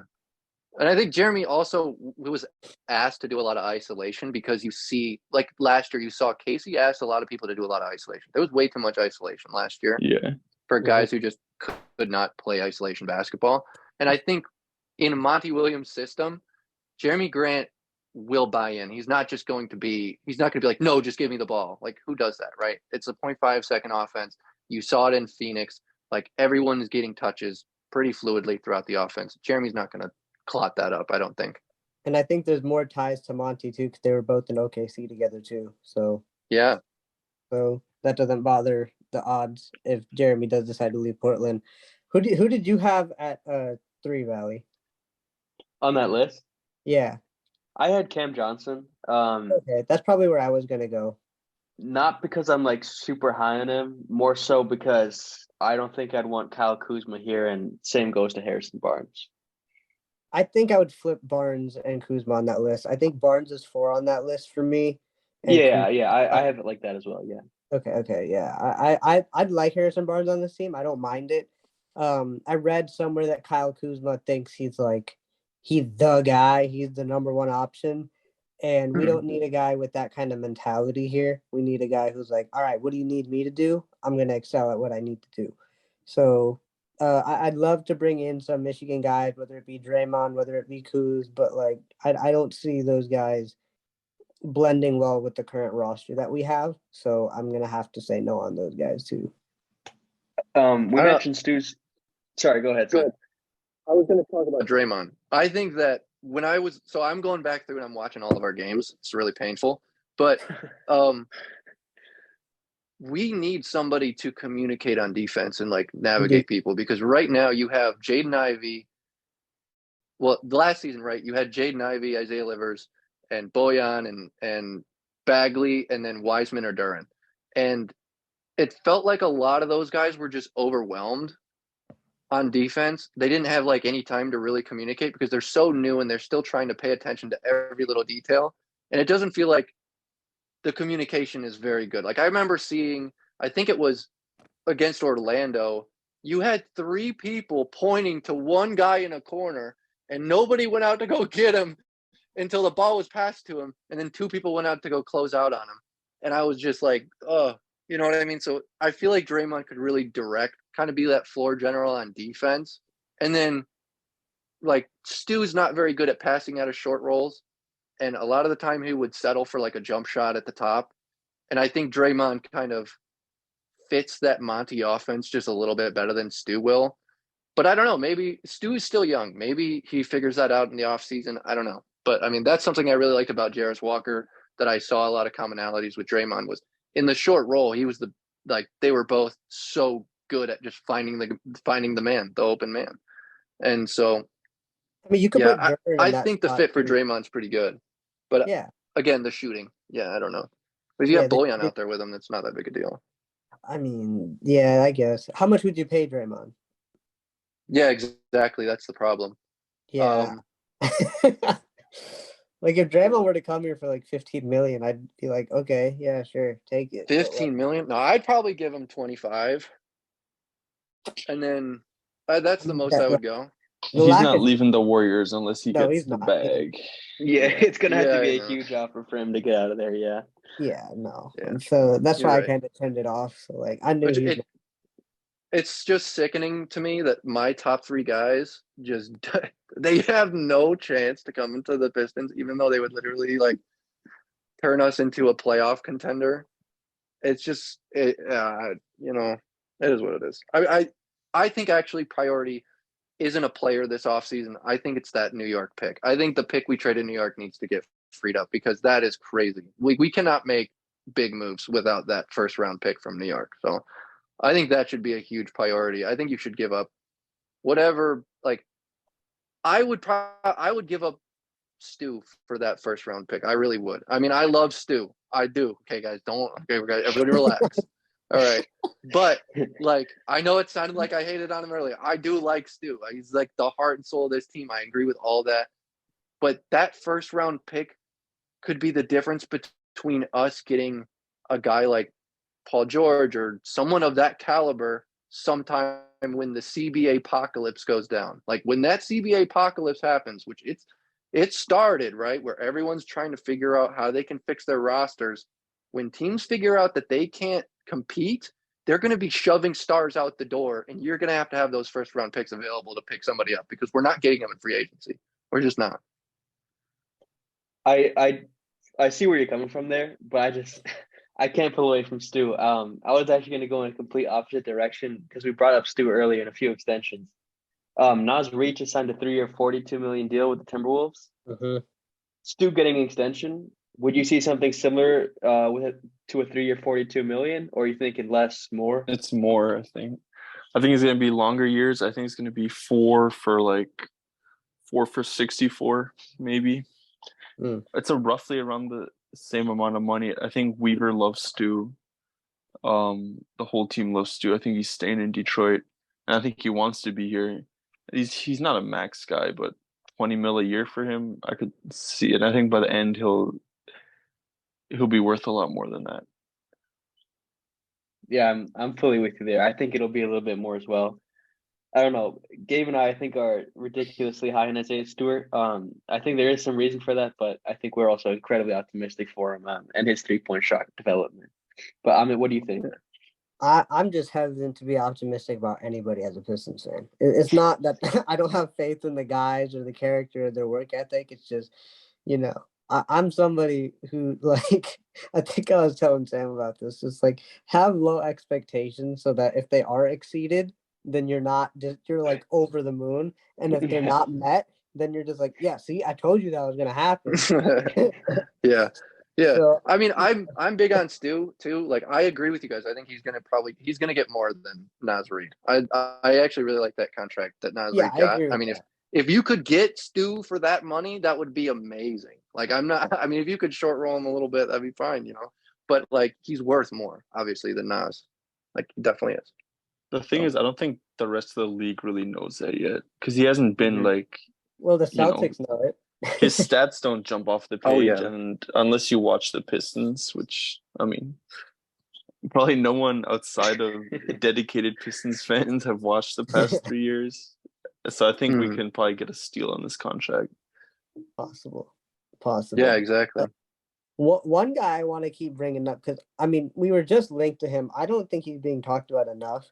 And I think Jeremy also was asked to do a lot of isolation, because you see, like last year, you saw Casey asked a lot of people to do a lot of isolation. There was way too much isolation last year Yeah. for guys who just could not play isolation basketball. And I think in Monty Williams' system, Jeremy Grant will buy in. He's not going to be like, no, just give me the ball. Like, who does that, right? It's a 0.5 second offense. You saw it in Phoenix. Like, everyone is getting touches pretty fluidly throughout the offense. Jeremy's not going to clot that up, I don't think. And I think there's more ties to Monty too, because they were both in OKC together too. So yeah, so that doesn't bother the odds if Jeremy does decide to leave Portland. Who did you have at 3, Valley? On that list? Yeah. I had Cam Johnson. Okay, that's probably where I was gonna go. Not because I'm like super high on him, more so because I don't think I'd want Kyle Kuzma here, and same goes to Harrison Barnes. I think I would flip Barnes and Kuzma on that list. I think Barnes is 4 on that list for me. Yeah, I have it like that as well. Yeah. Okay, yeah. I'd like Harrison Barnes on this team. I don't mind it. I read somewhere that Kyle Kuzma thinks he's the guy. He's the number 1 option, and we don't need a guy with that kind of mentality here. We need a guy who's like, all right, what do you need me to do? I'm gonna excel at what I need to do. So. I'd love to bring in some Michigan guys, whether it be Draymond, whether it be Kuz, but like I don't see those guys blending well with the current roster that we have. So I'm gonna have to say no on those guys too. We mentioned Stu's. Sorry, go ahead. Go ahead. I was going to talk about Draymond. I think that I'm going back through and I'm watching all of our games. It's really painful, but we need somebody to communicate on defense and like navigate people, because right now you have Jaden Ivey. Well, the last season, right? You had Jaden Ivey, Isaiah Livers, and Bojan and Bagley, and then Wiseman or Duran. And it felt like a lot of those guys were just overwhelmed on defense. They didn't have like any time to really communicate because they're so new and they're still trying to pay attention to every little detail. And it doesn't feel like the communication is very good. Like I remember seeing, I think it was against Orlando, you had 3 people pointing to one guy in a corner and nobody went out to go get him until the ball was passed to him. And then 2 people went out to go close out on him. And I was just like, oh, you know what I mean? So I feel like Draymond could really direct, kind of be that floor general on defense. And then like Stu's not very good at passing out of short rolls. And a lot of the time he would settle for like a jump shot at the top. And I think Draymond kind of fits that Monty offense just a little bit better than Stu will. But I don't know. Maybe Stu is still young. Maybe he figures that out in the offseason. I don't know. But, I mean, that's something I really liked about Jarris Walker that I saw a lot of commonalities with Draymond was in the short roll. He was they were both so good at just finding the man, the open man. And so, I mean, you could put I think the fit for Draymond's pretty good. But yeah, again, the shooting. Yeah, I don't know. But if you have Bojan out there with him, that's not that big a deal. I mean, yeah, I guess. How much would you pay Draymond? Yeah, exactly. That's the problem. Yeah. Like if Draymond were to come here for like 15 million, I'd be like, okay, yeah, sure, take it. 15 million? No, I'd probably give him 25. And then that's the most I would go. He's not leaving the Warriors unless he gets he's the not. bag. Yeah, it's gonna have to be I a huge offer for him to get out of there. Yeah. Yeah, no. Yeah. So that's You're why right. I kind of turned it off. So like I knew Which he was it's just sickening to me that my top three guys just they have no chance to come into the Pistons, even though they would literally like turn us into a playoff contender. It's just it is what it is. I think actually priority isn't a player this offseason. I think it's that New York pick. I think the pick we traded in New York needs to get freed up because that is crazy. We cannot make big moves without that first round pick from New York. So I think that should be a huge priority. I think you should give up whatever. Like I would give up Stu for that first round pick. I really would. I mean, I love Stu. I do. Okay, guys, everybody relax. All right. But like I know it sounded like I hated on him earlier. I do like Stu. He's like the heart and soul of this team. I agree with all that. But that first round pick could be the difference between us getting a guy like Paul George or someone of that caliber sometime when the CBA apocalypse goes down. Like when that CBA apocalypse happens, which it started, right? Where everyone's trying to figure out how they can fix their rosters. When teams figure out that they can't compete, they're going to be shoving stars out the door, and you're going to have those first round picks available to pick somebody up because we're not getting them in free agency. We're just not. I see where you're coming from there, but I can't pull away from Stu. I was actually going to go in a complete opposite direction because we brought up Stu earlier in a few extensions. Naz Reach has signed a 3-year, $42 million deal with the Timberwolves. Mm-hmm. Stu getting an extension. Would you see something similar to a 3-year, $42 million, or are you thinking less, more? It's more, I think. I think it's going to be longer years. I think it's going to be 4 for 64, maybe. It's roughly around the same amount of money. I think Weaver loves Stu. The whole team loves Stu. I think he's staying in Detroit, and I think he wants to be here. He's not a max guy, but 20 mil a year for him, I could see it. I think by the end he'll be worth a lot more than that. Yeah, I'm fully with you there. I think it'll be a little bit more as well. I don't know. Gabe and I think are ridiculously high on Isaiah Stewart. I think there is some reason for that, but I think we're also incredibly optimistic for him and his 3-point shot development. But I mean, what do you think? I'm just hesitant to be optimistic about anybody as a Pistons fan. It's not that I don't have faith in the guys or the character or their work ethic. It's just, I'm somebody who like I think I was telling Sam about this. Just like have low expectations so that if they are exceeded, then you're like over the moon. And if they're not met, then you're just like, yeah, see, I told you that was gonna happen. Yeah. So, I mean, I'm big on Stu too. Like, I agree with you guys. I think he's gonna get more than Naz Reid. I actually really like that contract that Naz Reid got. I mean, if you could get Stu for that money, that would be amazing. Like, if you could short roll him a little bit, that'd be fine, But like, he's worth more, obviously, than Naz. Like, he definitely is. The thing is, I don't think the rest of the league really knows that yet because he hasn't been well, the Celtics know it. His stats don't jump off the page, yeah. And unless you watch the Pistons, which I mean, probably no one outside of dedicated Pistons fans have watched the past 3 years. So I think we can probably get a steal on this contract. Possible. Yeah, exactly. One guy I want to keep bringing up because we were just linked to him. I don't think he's being talked about enough.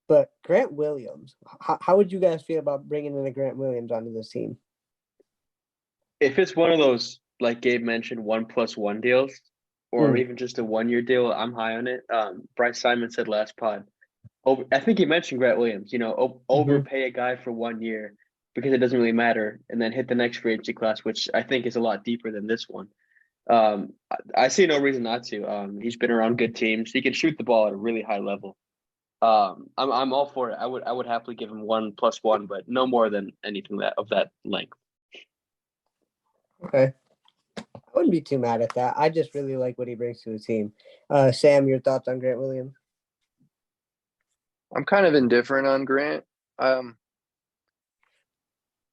But Grant Williams, how would you guys feel about bringing in a Grant Williams onto this team? If it's one of those, like Gabe mentioned, 1+1 deals, or even just a 1-year deal, I'm high on it. Bryce Simon said last pod. I think he mentioned Grant Williams. Overpay a guy for 1 year because it doesn't really matter, and then hit the next free agency class, which I think is a lot deeper than this one. I see no reason not to. He's been around good teams. He can shoot the ball at a really high level. I'm all for it. I would happily give him 1+1, but no more than anything of that length. Okay. I wouldn't be too mad at that. I just really like what he brings to the team. Sam, your thoughts on Grant Williams? I'm kind of indifferent on Grant. I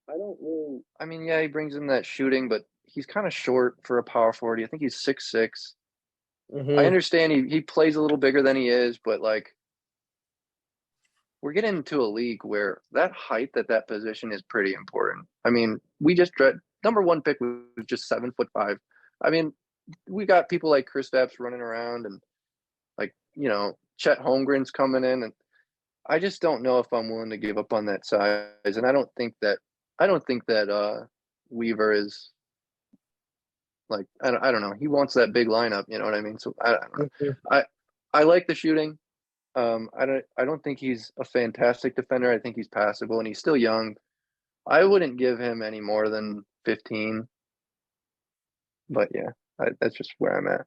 don't really. I mean, yeah, he brings in that shooting, but he's kind of short for a power forward. I think he's 6'6". Mm-hmm. I understand he plays a little bigger than he is, but like we're getting into a league where that height at that position is pretty important. I mean, we just number 1 pick was just 7'5". I mean, we got people like Chris Stapps running around and like, Chet Holmgren's coming in, and I just don't know if I'm willing to give up on that size. And I don't think that Weaver is like, I don't know. He wants that big lineup, you know what I mean? So I don't know. Mm-hmm. I like the shooting. I don't think he's a fantastic defender. I think he's passable and he's still young. I wouldn't give him any more than 15. But yeah, that's just where I'm at.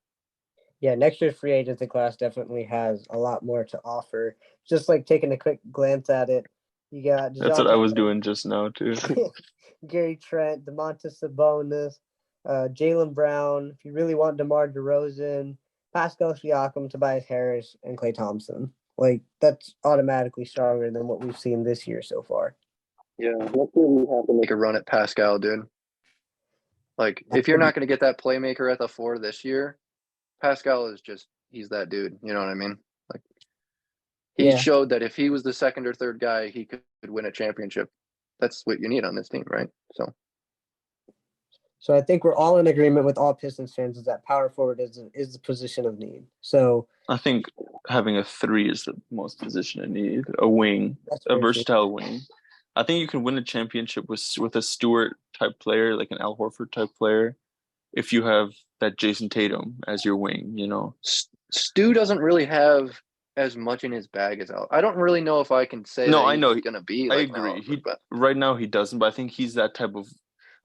Yeah, next year's free agency class definitely has a lot more to offer. Just like taking a quick glance at it, you got That's what I was doing just now too. Gary Trent, Domantas Sabonis, Jaylen Brown. If you really want DeMar DeRozan, Pascal Siakam, Tobias Harris, and Klay Thompson. Like that's automatically stronger than what we've seen this year so far. Yeah, next year we have to make a run at Pascal, dude. Like if you're not going to get that playmaker at the 4 this year, Pascal is he's that dude. You know what I mean? Like he showed that if he was the second or third guy, he could win a championship. That's what you need on this team, right? So I think we're all in agreement with all Pistons fans is that power forward is the position of need. So I think having a 3 is the most position of need. A wing, a versatile wing. I think you can win a championship with a Stewart type player, like an Al Horford type player, if you have that Jason Tatum as your wing, Stu doesn't really have as much in his bag as Al. I don't really know if I can say I know he's going to be I like agree. but right now he doesn't, but I think he's that type of,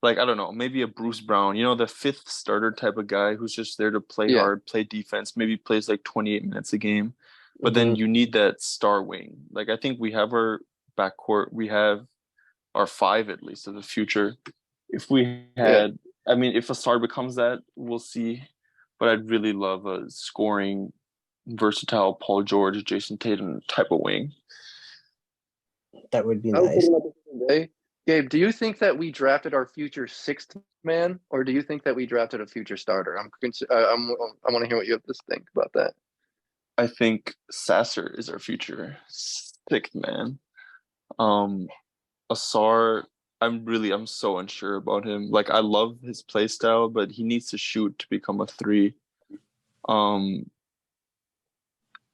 like, I don't know, maybe a Bruce Brown, the 5th starter type of guy who's just there to play hard, play defense, maybe plays like 28 minutes a game. But then you need that star wing. Like, I think we have our backcourt, we have our 5 at least of the future. If we had, I mean, if a star becomes that, we'll see. But I'd really love a scoring, versatile Paul George, Jason Tatum type of wing. That would be nice. Gabe, do you think that we drafted our future 6th man, or do you think that we drafted a future starter? I want to hear what you have to think about that. I think Sasser is our future 6th man. Asar, I'm so unsure about him. Like, I love his play style, but he needs to shoot to become a 3. I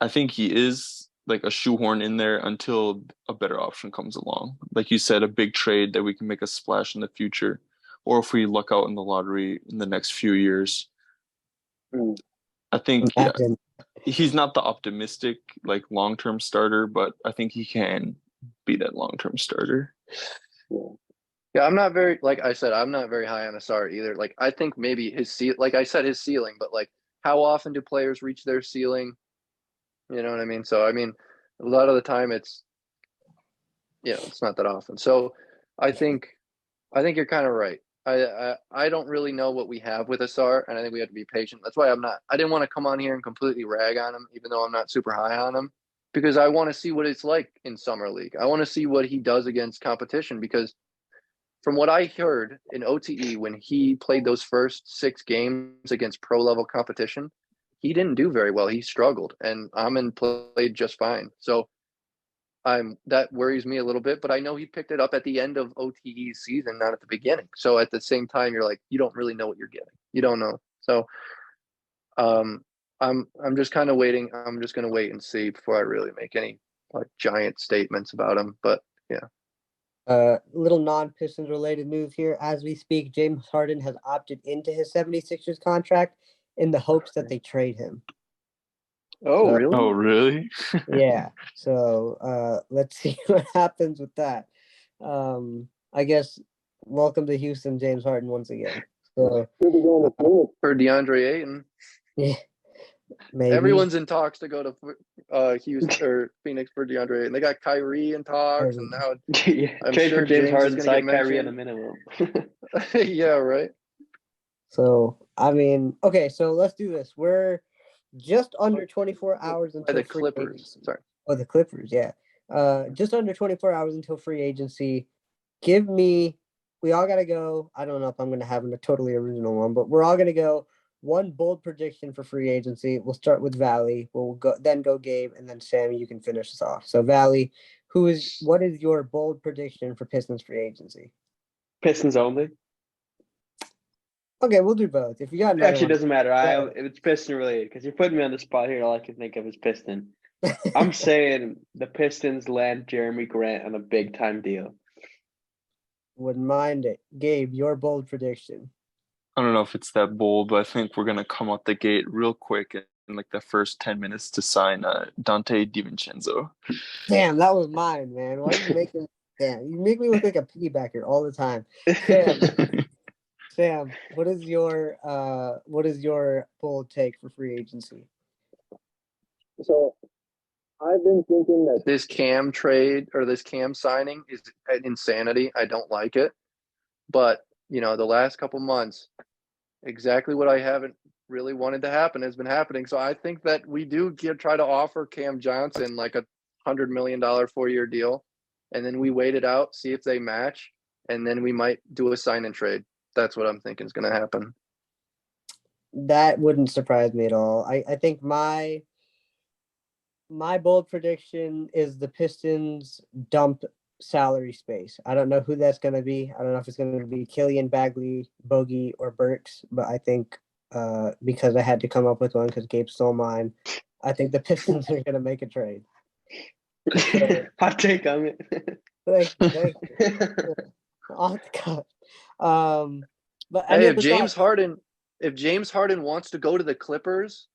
think he is like a shoehorn in there until a better option comes along. Like you said, a big trade that we can make a splash in the future, or if we luck out in the lottery in the next few years. I think he's not the optimistic, like, long-term starter, but I think he can be that long-term starter. Yeah, I'm not very, like I said, I'm not very high on Asar either. Like, I think maybe his ceiling, but like, how often do players reach their ceiling? You know what I mean? So, I mean, a lot of the time it's not that often. So I think you're kind of right. I don't really know what we have with Asar, and I think we have to be patient. That's why I didn't want to come on here and completely rag on him, even though I'm not super high on him, because I want to see what it's like in Summer League. I want to see what he does against competition, because from what I heard in OTE, when he played those first 6 games against pro-level competition, he didn't do very well. He struggled, and Amin played just fine. So that worries me a little bit, but I know he picked it up at the end of OTE's season, not at the beginning. So at the same time, you're like, you don't really know what you're getting. You don't know. So I'm just kind of waiting. I'm just going to wait and see before I really make any like giant statements about him. But yeah. Little non-Pistons related news here. As we speak, James Harden has opted into his 76ers contract in the hopes that they trade him. Oh, really? Oh, really? Yeah. So let's see what happens with that. I guess welcome to Houston, James Harden, once again. So for DeAndre Ayton. Yeah. Maybe. Everyone's in talks to go to Houston or Phoenix for DeAndre Ayton. They got Kyrie in talks, and now I'm trade sure for James Harden, side Kyrie at a minimum. Yeah, right. So I mean, okay, so let's do this. We're just under 24 hours until the free Clippers. agency. Sorry. Oh, the Clippers, yeah. Just under 24 hours until free agency. Give me we all got to go. I don't know if I'm going to have a totally original one, but we're all going to go one bold prediction for free agency. We'll start with Valley. We'll go Gabe, and then Sammy, you can finish us off. So Valley, what is your bold prediction for Pistons free agency? Pistons only. Okay, we'll do both. If you got another Actually, one, doesn't matter. It's Piston related because you're putting me on the spot here. All I can think of is Piston. I'm saying the Pistons land Jeremy Grant on a big time deal. Wouldn't mind it. Gabe, your bold prediction. I don't know if it's that bold, but I think we're gonna come out the gate real quick in like the first 10 minutes to sign Dante DiVincenzo. Damn, that was mine, man. Why are you making? Damn, you make me look like a piggybacker all the time. Sam, what is your bold take for free agency? So I've been thinking that this Cam trade or this Cam signing is an insanity. I don't like it. But, the last couple months, exactly what I haven't really wanted to happen has been happening. So I think that we do try to offer Cam Johnson like a $100 million 4-year deal. And then we wait it out, see if they match, and then we might do a sign and trade. That's what I'm thinking is going to happen. That wouldn't surprise me at all. I think my bold prediction is the Pistons dump salary space. I don't know who that's going to be. I don't know if it's going to be Killian, Bagley, Bogey, or Burks, but I think because I had to come up with one because Gabe stole mine, I think the Pistons are going to make a trade. Hot take on it. Thank you. Off the cuff. But hey, if James Harden wants to go to the Clippers,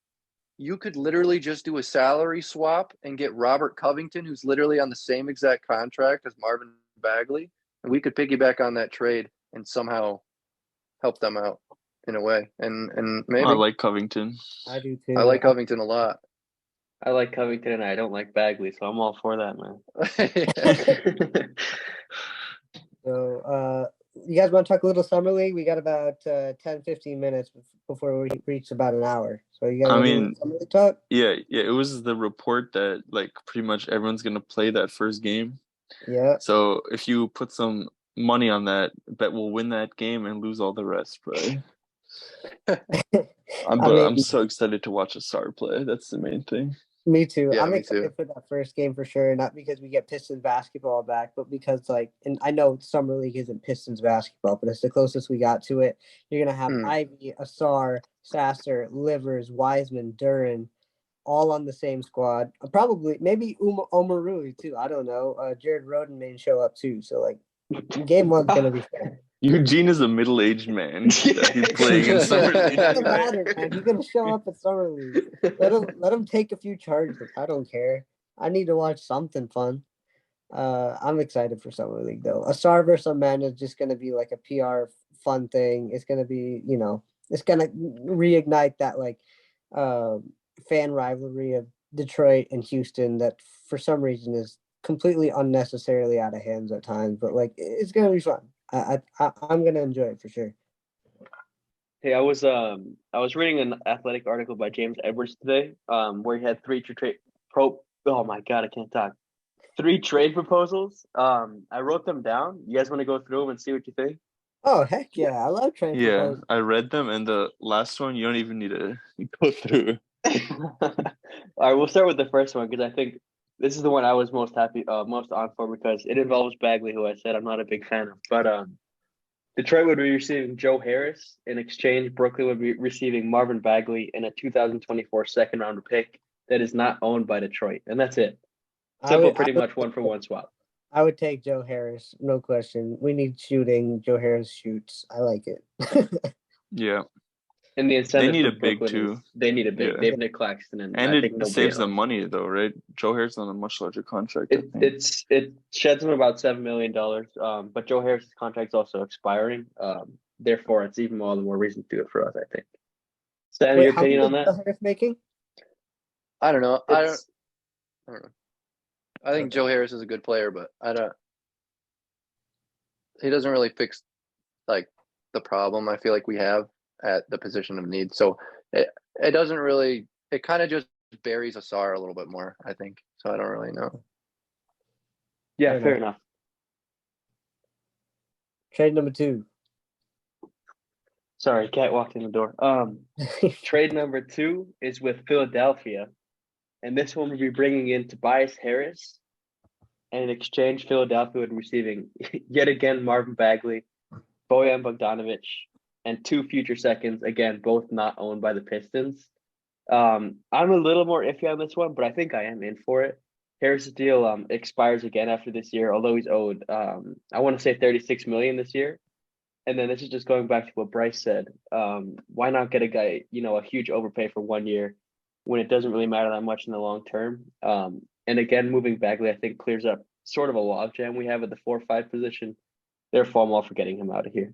you could literally just do a salary swap and get Robert Covington, who's literally on the same exact contract as Marvin Bagley, and we could piggyback on that trade and somehow help them out in a way. And maybe I like Covington. I do too. I like Covington a lot. I like Covington and I don't like Bagley, so I'm all for that, man. So, you guys want to talk a little summer league? We got about 10-15 minutes before we reach about an hour. So you guys want to summer league talk? Yeah. It was the report that like pretty much everyone's gonna play that first game. Yeah. So if you put some money on that, bet we'll win that game and lose all the rest, bro. I'm so excited to watch Asar play. That's the main thing. Me too. Yeah, I'm excited for that first game for sure. Not because we get Pistons basketball back, but because and I know summer league isn't Pistons basketball, but it's the closest we got to it. You're gonna have Ivy, Asar, Sasser, Livers, Wiseman, Duran, all on the same squad. Probably maybe Omarui too. I don't know. Jared Roden may show up too. So game one's gonna be fun. Eugene is a middle-aged man that he's playing in summer league. It doesn't matter, man. He's gonna show up at summer league. Let him take a few charges. I don't care. I need to watch something fun. I'm excited for summer league though. Asar versus Amanda is just gonna be like a PR fun thing. It's gonna be, it's gonna reignite that fan rivalry of Detroit and Houston that for some reason is completely unnecessarily out of hands at times. But it's gonna be fun. I'm gonna enjoy it for sure. Hey, I was reading an athletic article by James Edwards today, where he had three trade proposals. I wrote them down. You guys want to go through them and see what you think? Oh heck yeah, I love trade proposals. I read them, and the last one you don't even need to go through. All right, we'll start with the first one because I think this is the one I was most on for because it involves Bagley, who I said I'm not a big fan of. But Detroit would be receiving Joe Harris. In exchange, Brooklyn would be receiving Marvin Bagley and a 2024 second-round pick that is not owned by Detroit. And that's it. Simple, pretty much one-for-one swap. I would take Joe Harris, no question. We need shooting. Joe Harris shoots. I like it. Yeah. And the incentive they need a big too. They need a big. Yeah. They have Nick Claxton, and I think it saves them money though, right? Joe Harris on a much larger contract. It sheds them about $7 million. But Joe Harris's contract's also expiring. Therefore, it's even all the more reason to do it for us. I think. Sam, your opinion on that? Joe Harris making? I don't know. I don't know. I think Joe Harris is a good player, but he doesn't really fix the problem I feel like we have at the position of need. So it doesn't really, it kind of just buries Asar a little bit more, I think. So I don't really know. Yeah, fair enough. Trade number 2. Sorry, cat walked in the door. Trade number 2 is with Philadelphia, and this one will be bringing in Tobias Harris, and in exchange, Philadelphia would be receiving yet again Marvin Bagley, Bojan Bogdanovic, and 2 future seconds. Again, both not owned by the Pistons. I'm a little more iffy on this one, but I think I am in for it. Harris' deal expires again after this year, although he's owed I want to say $36 million this year. And then this is just going back to what Bryce said. Why not get a guy, a huge overpay for 1 year when it doesn't really matter that much in the long term? And again, moving Bagley, I think clears up sort of a logjam we have at the 4-5 position. Therefore, I'm all for getting him out of here.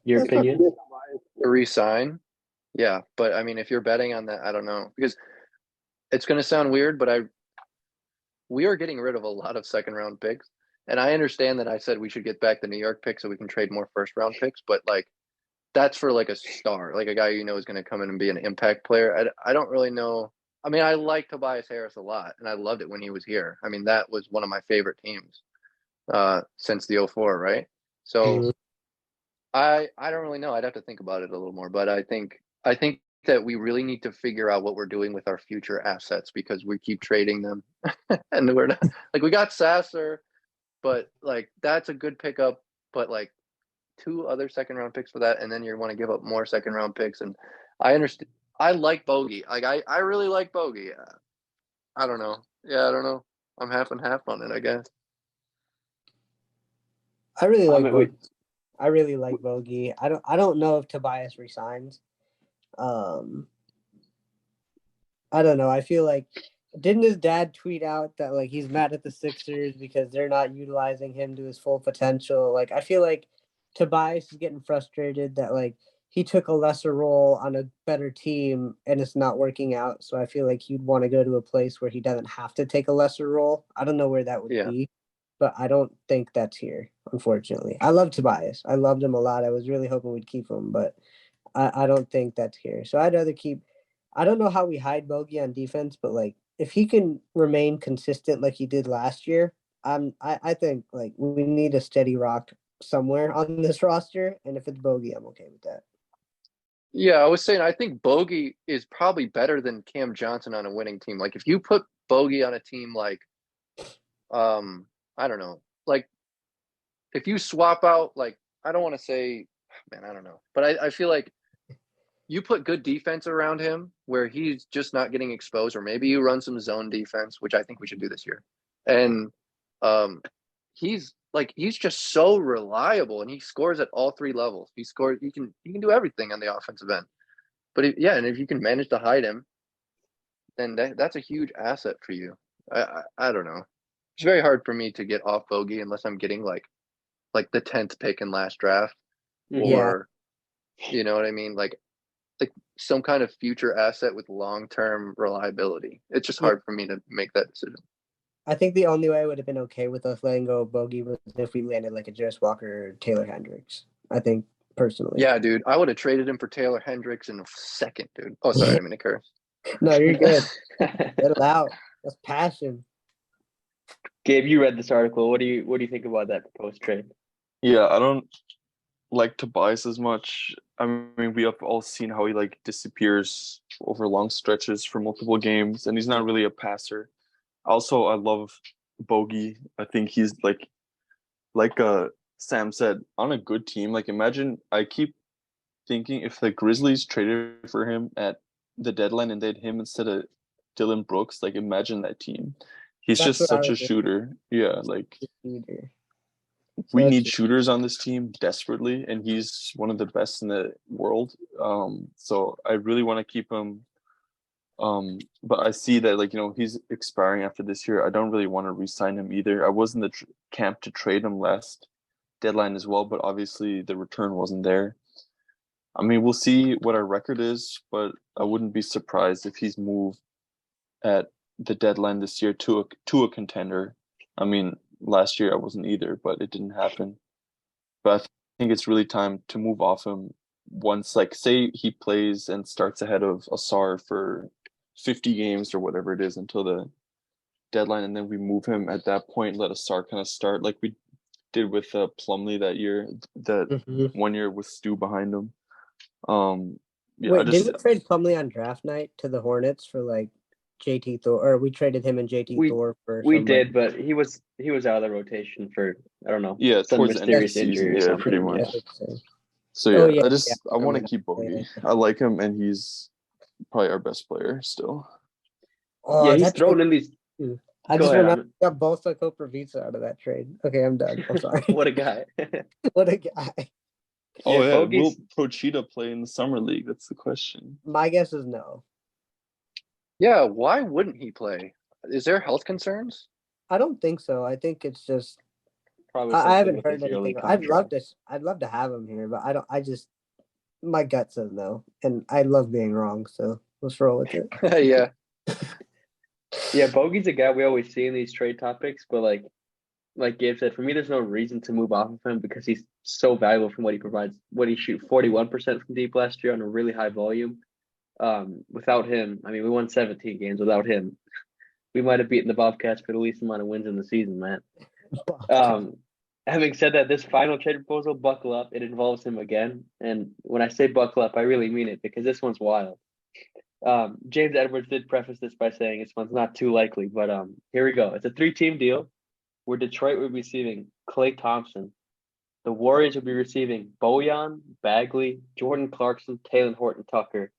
Your opinion? Resign. Yeah, but I mean, if you're betting on that, I don't know, because it's going to sound weird, but we are getting rid of a lot of second round picks. And I understand that I said we should get back the New York pick so we can trade more first round picks, but like that's for like a star, like a guy is going to come in and be an impact player. I don't really know. I mean, I like Tobias Harris a lot, and I loved it when he was here. I mean, that was one of my favorite teams since the 04, right? So I don't really know. I'd have to think about it a little more, but I think that we really need to figure out what we're doing with our future assets because we keep trading them, and we're not like we got Sasser. But like that's a good pickup, but like 2 other second round picks for that, and then you want to give up more second round picks. And I understand. I like Bogey. Like I really like Bogey. I don't know. Yeah, I don't know. I'm half and half on it, I guess. I really like Bogey. I really like Bogey. I don't know if Tobias resigns. I don't know. I feel like didn't his dad tweet out that like he's mad at the Sixers because they're not utilizing him to his full potential? Like I feel like Tobias is getting frustrated that like he took a lesser role on a better team and it's not working out. So I feel like he'd want to go to a place where he doesn't have to take a lesser role. I don't know where that would be, but I don't think that's here, unfortunately. I love Tobias. I loved him a lot. I was really hoping we'd keep him, but I don't think that's here. So I'd rather keep – I don't know how we hide Bogey on defense, but, like, if he can remain consistent like he did last year, I think, like, we need a steady rock somewhere on this roster, and if it's Bogey, I'm okay with that. Yeah, I was saying I think Bogey is probably better than Cam Johnson on a winning team. Like, if you put Bogey on a team like I don't know, like, if you swap out, like, I don't want to say – man, I don't know. But I feel like you put good defense around him where he's just not getting exposed, or maybe you run some zone defense, which I think we should do this year. And he's just so reliable, and he scores at all 3 levels. He can do everything on the offensive end. But and if you can manage to hide him, then that's a huge asset for you. I don't know. It's very hard for me to get off Bogey unless I'm getting like the 10th pick in last draft, or you know what I mean, like some kind of future asset with long-term reliability. It's just hard for me to make that decision. I think the only way I would have been okay with us letting go of Bogey was if we landed like a Jarris Walker or Taylor Hendricks. I think personally. Yeah, dude, I would have traded him for Taylor Hendricks in a second, dude. Oh, sorry, I didn't mean to curse. No, you're good. Let it out. That's passion. Gabe, you read this article. What do you think about that proposed trade? Yeah, I don't like Tobias as much. I mean, we have all seen how he like disappears over long stretches for multiple games, and he's not really a passer. Also, I love Bogey. I think he's like Sam said, on a good team. Like, imagine, I keep thinking if the Grizzlies traded for him at the deadline and they had him instead of Dylan Brooks, like, imagine that team. He's just such a shooter. Yeah, like, we need shooters on this team desperately, and he's one of the best in the world. So I really want to keep him. But I see that, like, he's expiring after this year. I don't really want to re-sign him either. I was in the camp to trade him last deadline as well, but obviously the return wasn't there. I mean, we'll see what our record is, but I wouldn't be surprised if he's moved at the deadline this year to a contender. I mean, last year I wasn't either, but it didn't happen. But I think it's really time to move off him once, like, say he plays and starts ahead of Asar for 50 games or whatever it is until the deadline, and then we move him at that point, let a star kind of start like we did with Plumlee that year, that 1 year with Stu behind him. Yeah, Wait, did we trade Plumlee on draft night to the Hornets for like JT Thor, or we traded him and JT Thor for? We did, but he was out of the rotation for, I don't know, some towards the end of the mysterious injury or something. pretty much. Yeah. So yeah, I want to keep Bogey. I like him, and he's probably our best player still. Oh, he's thrown in these. I just remember got Bosa Koprivica out of that trade. Okay, I'm done. I'm sorry. What a guy! What a guy! Oh yeah, will Prochita play in the summer league? That's the question. My guess is no. Yeah, why wouldn't he play? Is there health concerns? I don't think so. I think it's just probably. I haven't heard anything. I'd love to have him here, but I don't. I just my gut says no, and I love being wrong. So let's roll with it. Yeah. Yeah, Bogey's a guy we always see in these trade topics, but like Gabe said, for me, there's no reason to move off of him because he's so valuable from what he provides. What he shoot 41% from deep last year on a really high volume. Without him, I mean, we won 17 games. Without him, we might have beaten the Bobcats for the least amount of wins in the season, man. Having said that, this final trade proposal, buckle up. It involves him again, and when I say buckle up, I really mean it because this one's wild. James Edwards did preface this by saying this one's not too likely, but here we go. It's a 3-team deal where Detroit would be receiving Klay Thompson. The Warriors would be receiving Bojan, Bagley, Jordan Clarkson, Talen Horton-Tucker,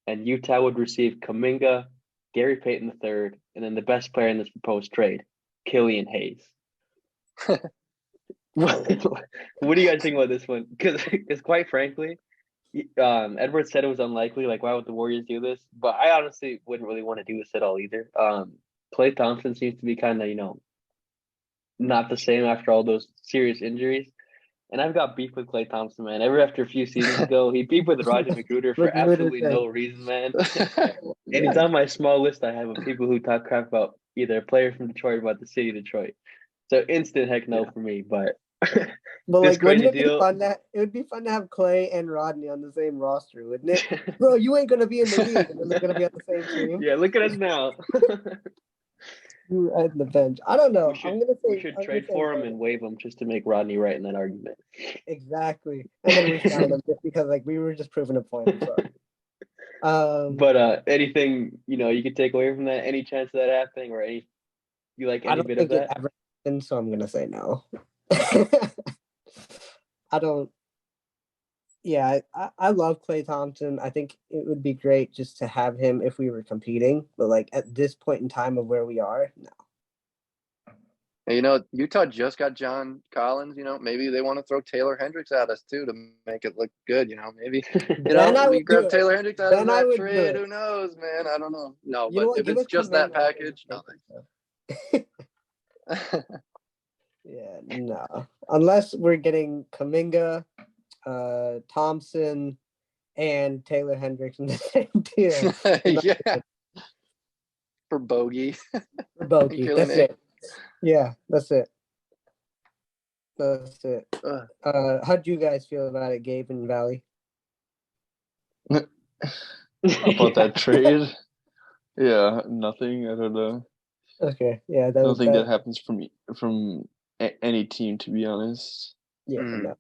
and Utah would receive Kuminga, Gary Payton III, and then the best player in this proposed trade, Killian Hayes. What do you guys think about this one? Because quite frankly, Edwards said it was unlikely. Like, why would the Warriors do this? But I honestly wouldn't really want to do this at all either. Klay Thompson seems to be kind of, not the same after all those serious injuries. And I've got beef with Klay Thompson, man. After a few seasons ago, he beefed with Roger McGruder for absolutely no reason, man. And he's on my small list I have of people who talk crap about either a player from Detroit or about the city of Detroit. So instant heck no for me, but But like, wouldn't it be fun it would be fun to have Klay and Rodney on the same roster, wouldn't it? Bro, you ain't gonna be in the league, and then they're gonna be on the same team. Yeah, look at us now. You're right in the bench. I don't know. We should trade for him and waive him just to make Rodney right in that argument. Exactly, and then we signed him just because we were just proving a point. But anything you could take away from that? Any chance of that happening, or any any bit of that? Ever happened, so I'm gonna say no. I don't. Yeah, I love Klay Thompson. I think it would be great just to have him if we were competing. But at this point in time of where we are, no. And, Utah just got John Collins. Maybe they want to throw Taylor Hendricks at us too to make it look good. Maybe we grab Taylor Hendricks out of that trade. Who knows, man? I don't know. No, but if it's just that package, no thanks. Yeah, no. Unless we're getting Kuminga, Thompson, and Taylor Hendricks in the same deal. Yeah. For Bogey. For Bogey. That's it. Yeah, that's it. That's it. How do you guys feel about it, Gabe and Valley? About that trade? Yeah, nothing. I don't know. Okay, yeah. I don't think that happens from any team, to be honest. Yeah,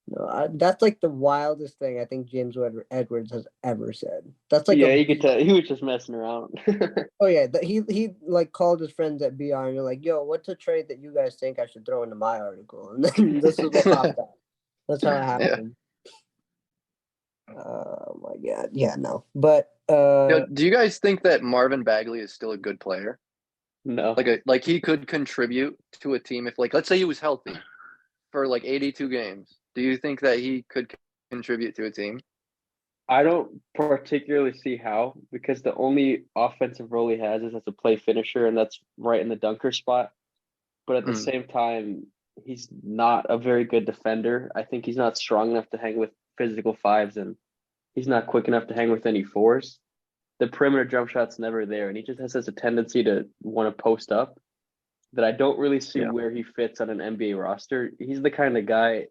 no, that's the wildest thing I think James Edwards has ever said. That's you could tell he was just messing around. Oh yeah, he called his friends at BR and they're like, "Yo, what's a trade that you guys think I should throw into my article?" And then this is what popped up. That's how it happened. Yeah. Oh my god, yeah, no, but do you guys think that Marvin Bagley is still a good player? No, like he could contribute to a team if let's say he was healthy for 82 games. Do you think that he could contribute to a team? I don't particularly see how, because the only offensive role he has is as a play finisher, and that's right in the dunker spot. But at the same time, he's not a very good defender. I think he's not strong enough to hang with physical fives, and he's not quick enough to hang with any fours. The perimeter jump shot's never there, and he just has such a tendency to want to post up that I don't really see where he fits on an NBA roster. He's the kind of guy.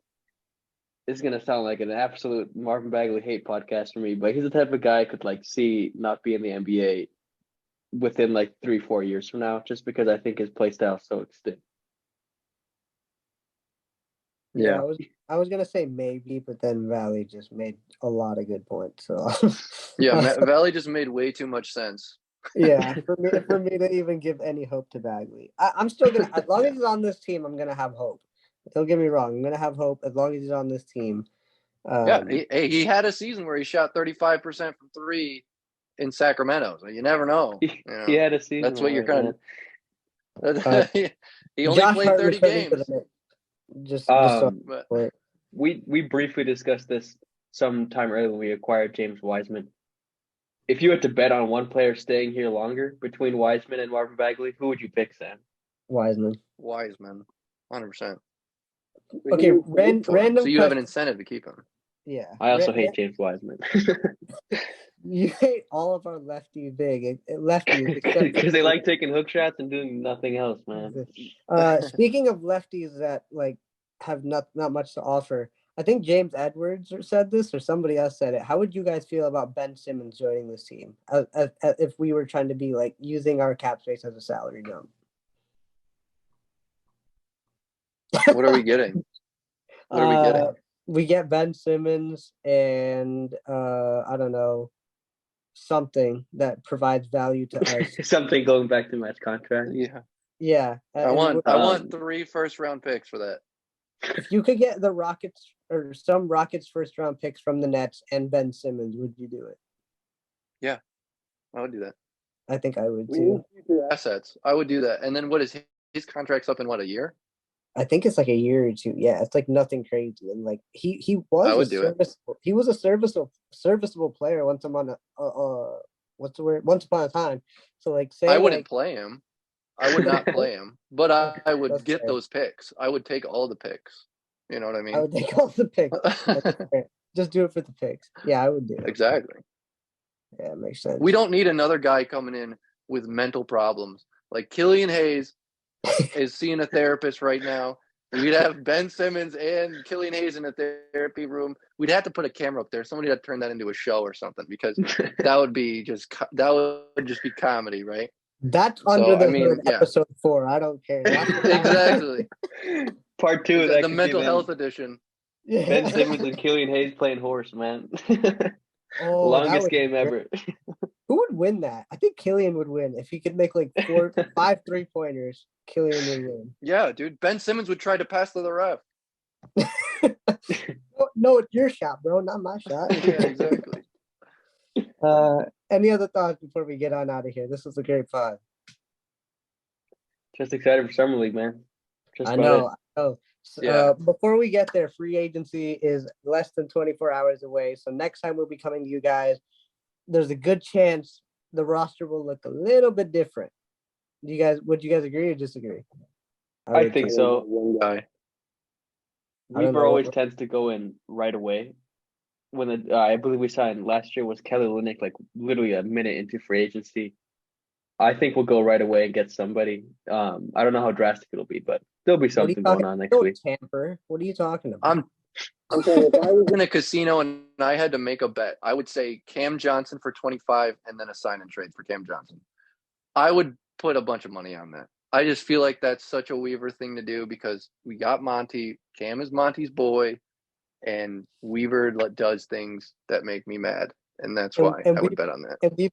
This is going to sound like an absolute Marvin Bagley hate podcast for me, but he's the type of guy I could see not be in the NBA within like 3-4 years from now, just because I think his play style is so extinct. Yeah, I was gonna say maybe, but then Valley just made a lot of good points. So Valley just made way too much sense. yeah, for me to even give any hope to Bagley, I'm still gonna, as long as he's on this team, I'm gonna have hope. Don't get me wrong, I'm gonna have hope as long as he's on this team. He had a season where he shot 35% from three in Sacramento. So you never know. He had a season. That's what you're kind of. He only played 30 games. Just so we briefly discussed this sometime earlier when we acquired James Wiseman. If you had to bet on one player staying here longer between Wiseman and Marvin Bagley, who would you pick, Sam? Wiseman, 100%. Okay, random. So you have an incentive to keep him. Yeah. I also hate James Wiseman. You hate all of our lefties because they like taking hook shots and doing nothing else, man. Speaking of lefties that like have not much to offer, I think James Edwards said this, or somebody else said it. How would you guys feel about Ben Simmons joining this team? If we were trying to be like using our cap space as a salary dump. What are we getting? We get Ben Simmons and I don't know, something that provides value to us. Something going back to Matt's contract. Yeah. I want 3 first-round picks for that. If you could get the Rockets or some Rockets first-round picks from the Nets and Ben Simmons, would you do it? Yeah, I would do that. I think I would too. Assets, I would do that. And then what is his contract's up in what, a year? I think it's like a year or two. Yeah, it's like nothing crazy. And like he was he was a serviceable player once upon a time. So like say I wouldn't play him. I would not play him, but I would get fair. those picks. I would take all the picks. You know what I mean? I would take all the picks. Just do it for the picks. Yeah, I would do it. Exactly. Yeah, it makes sense. We don't need another guy coming in with mental problems. Like Killian Hayes is seeing a therapist right now. We'd have Ben Simmons and Killian Hayes in a therapy room. We'd have to put a camera up there. Somebody had to turn that into a show or something, because that would just be comedy, right? That's under hood, episode 4. I don't care. Exactly. Part 2 of that. The mental health edition. Yeah. Ben Simmons and Killian Hayes playing horse, man. Longest game ever. Who would win that? I think Killian would win if he could make like 5 3-pointers. Killian would win. Yeah, dude. Ben Simmons would try to pass to the ref. No, it's your shot, bro, not my shot. Yeah, exactly. Any other thoughts before we get on out of here? This was a great pod. Just excited for Summer League, man. I know. Before we get there, free agency is less than 24 hours away. So next time we'll be coming to you guys, there's a good chance the roster will look a little bit different. Would you guys agree or disagree? I think so. One guy. Weaver always tends to go in right away. When I believe we signed last year was Kelly Olynyk, like literally a minute into free agency. I think we'll go right away and get somebody. I don't know how drastic it'll be, but there'll be something going on next week. Tamper. What are you talking about? I'm saying, if I was in a casino and I had to make a bet, I would say Cam Johnson for 25 and then a sign and trade for Cam Johnson. I would put a bunch of money on that. I just feel like that's such a Weaver thing to do, because we got Monty. Cam is Monty's boy, and Weaver does things that make me mad, and that's why I would bet on that. And we've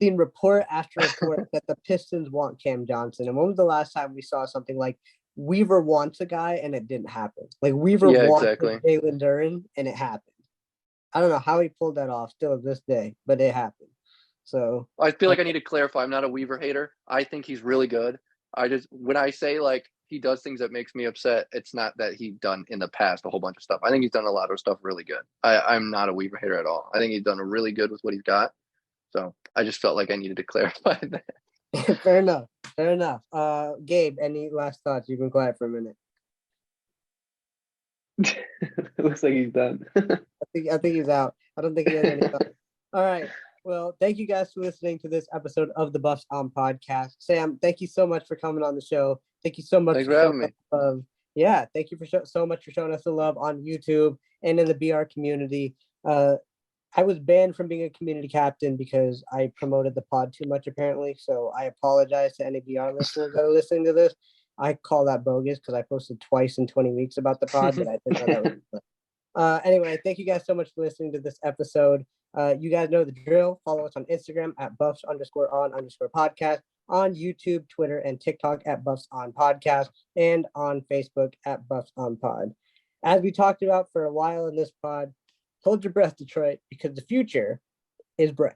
seen report after report that the Pistons want Cam Johnson. And when was the last time we saw something like Weaver wants a guy and it didn't happen? Like Weaver wanted Jalen Duren and it happened. I don't know how he pulled that off still to this day, but it happened. So I feel like I need to clarify. I'm not a Weaver hater. I think he's really good. When I say like he does things that makes me upset, it's not that he's done in the past a whole bunch of stuff. I think he's done a lot of stuff really good. I'm not a Weaver hater at all. I think he's done really good with what he's got. So I just felt like I needed to clarify that. Fair enough. Gabe, any last thoughts? You've been quiet for a minute. It looks like he's done. I think he's out. I don't think he has any thoughts. All right. Well, thank you guys for listening to this episode of the Buffs On podcast. Sam, thank you so much for coming on the show. Thank you so much. Thanks for having me. Thank you for so much for showing us the love on YouTube and in the BR community. I was banned from being a community captain because I promoted the pod too much, apparently. So I apologize to any VR listeners that are listening to this. I call that bogus because I posted twice in 20 weeks about the pod, but I didn't know that was. Anyway, thank you guys so much for listening to this episode. You guys know the drill. Follow us on Instagram at buffs_on_podcast, on YouTube, Twitter, and TikTok at Buffs on Podcast, and on Facebook at Buffs on Pod. As we talked about for a while in this pod, hold your breath, Detroit, because the future is bright.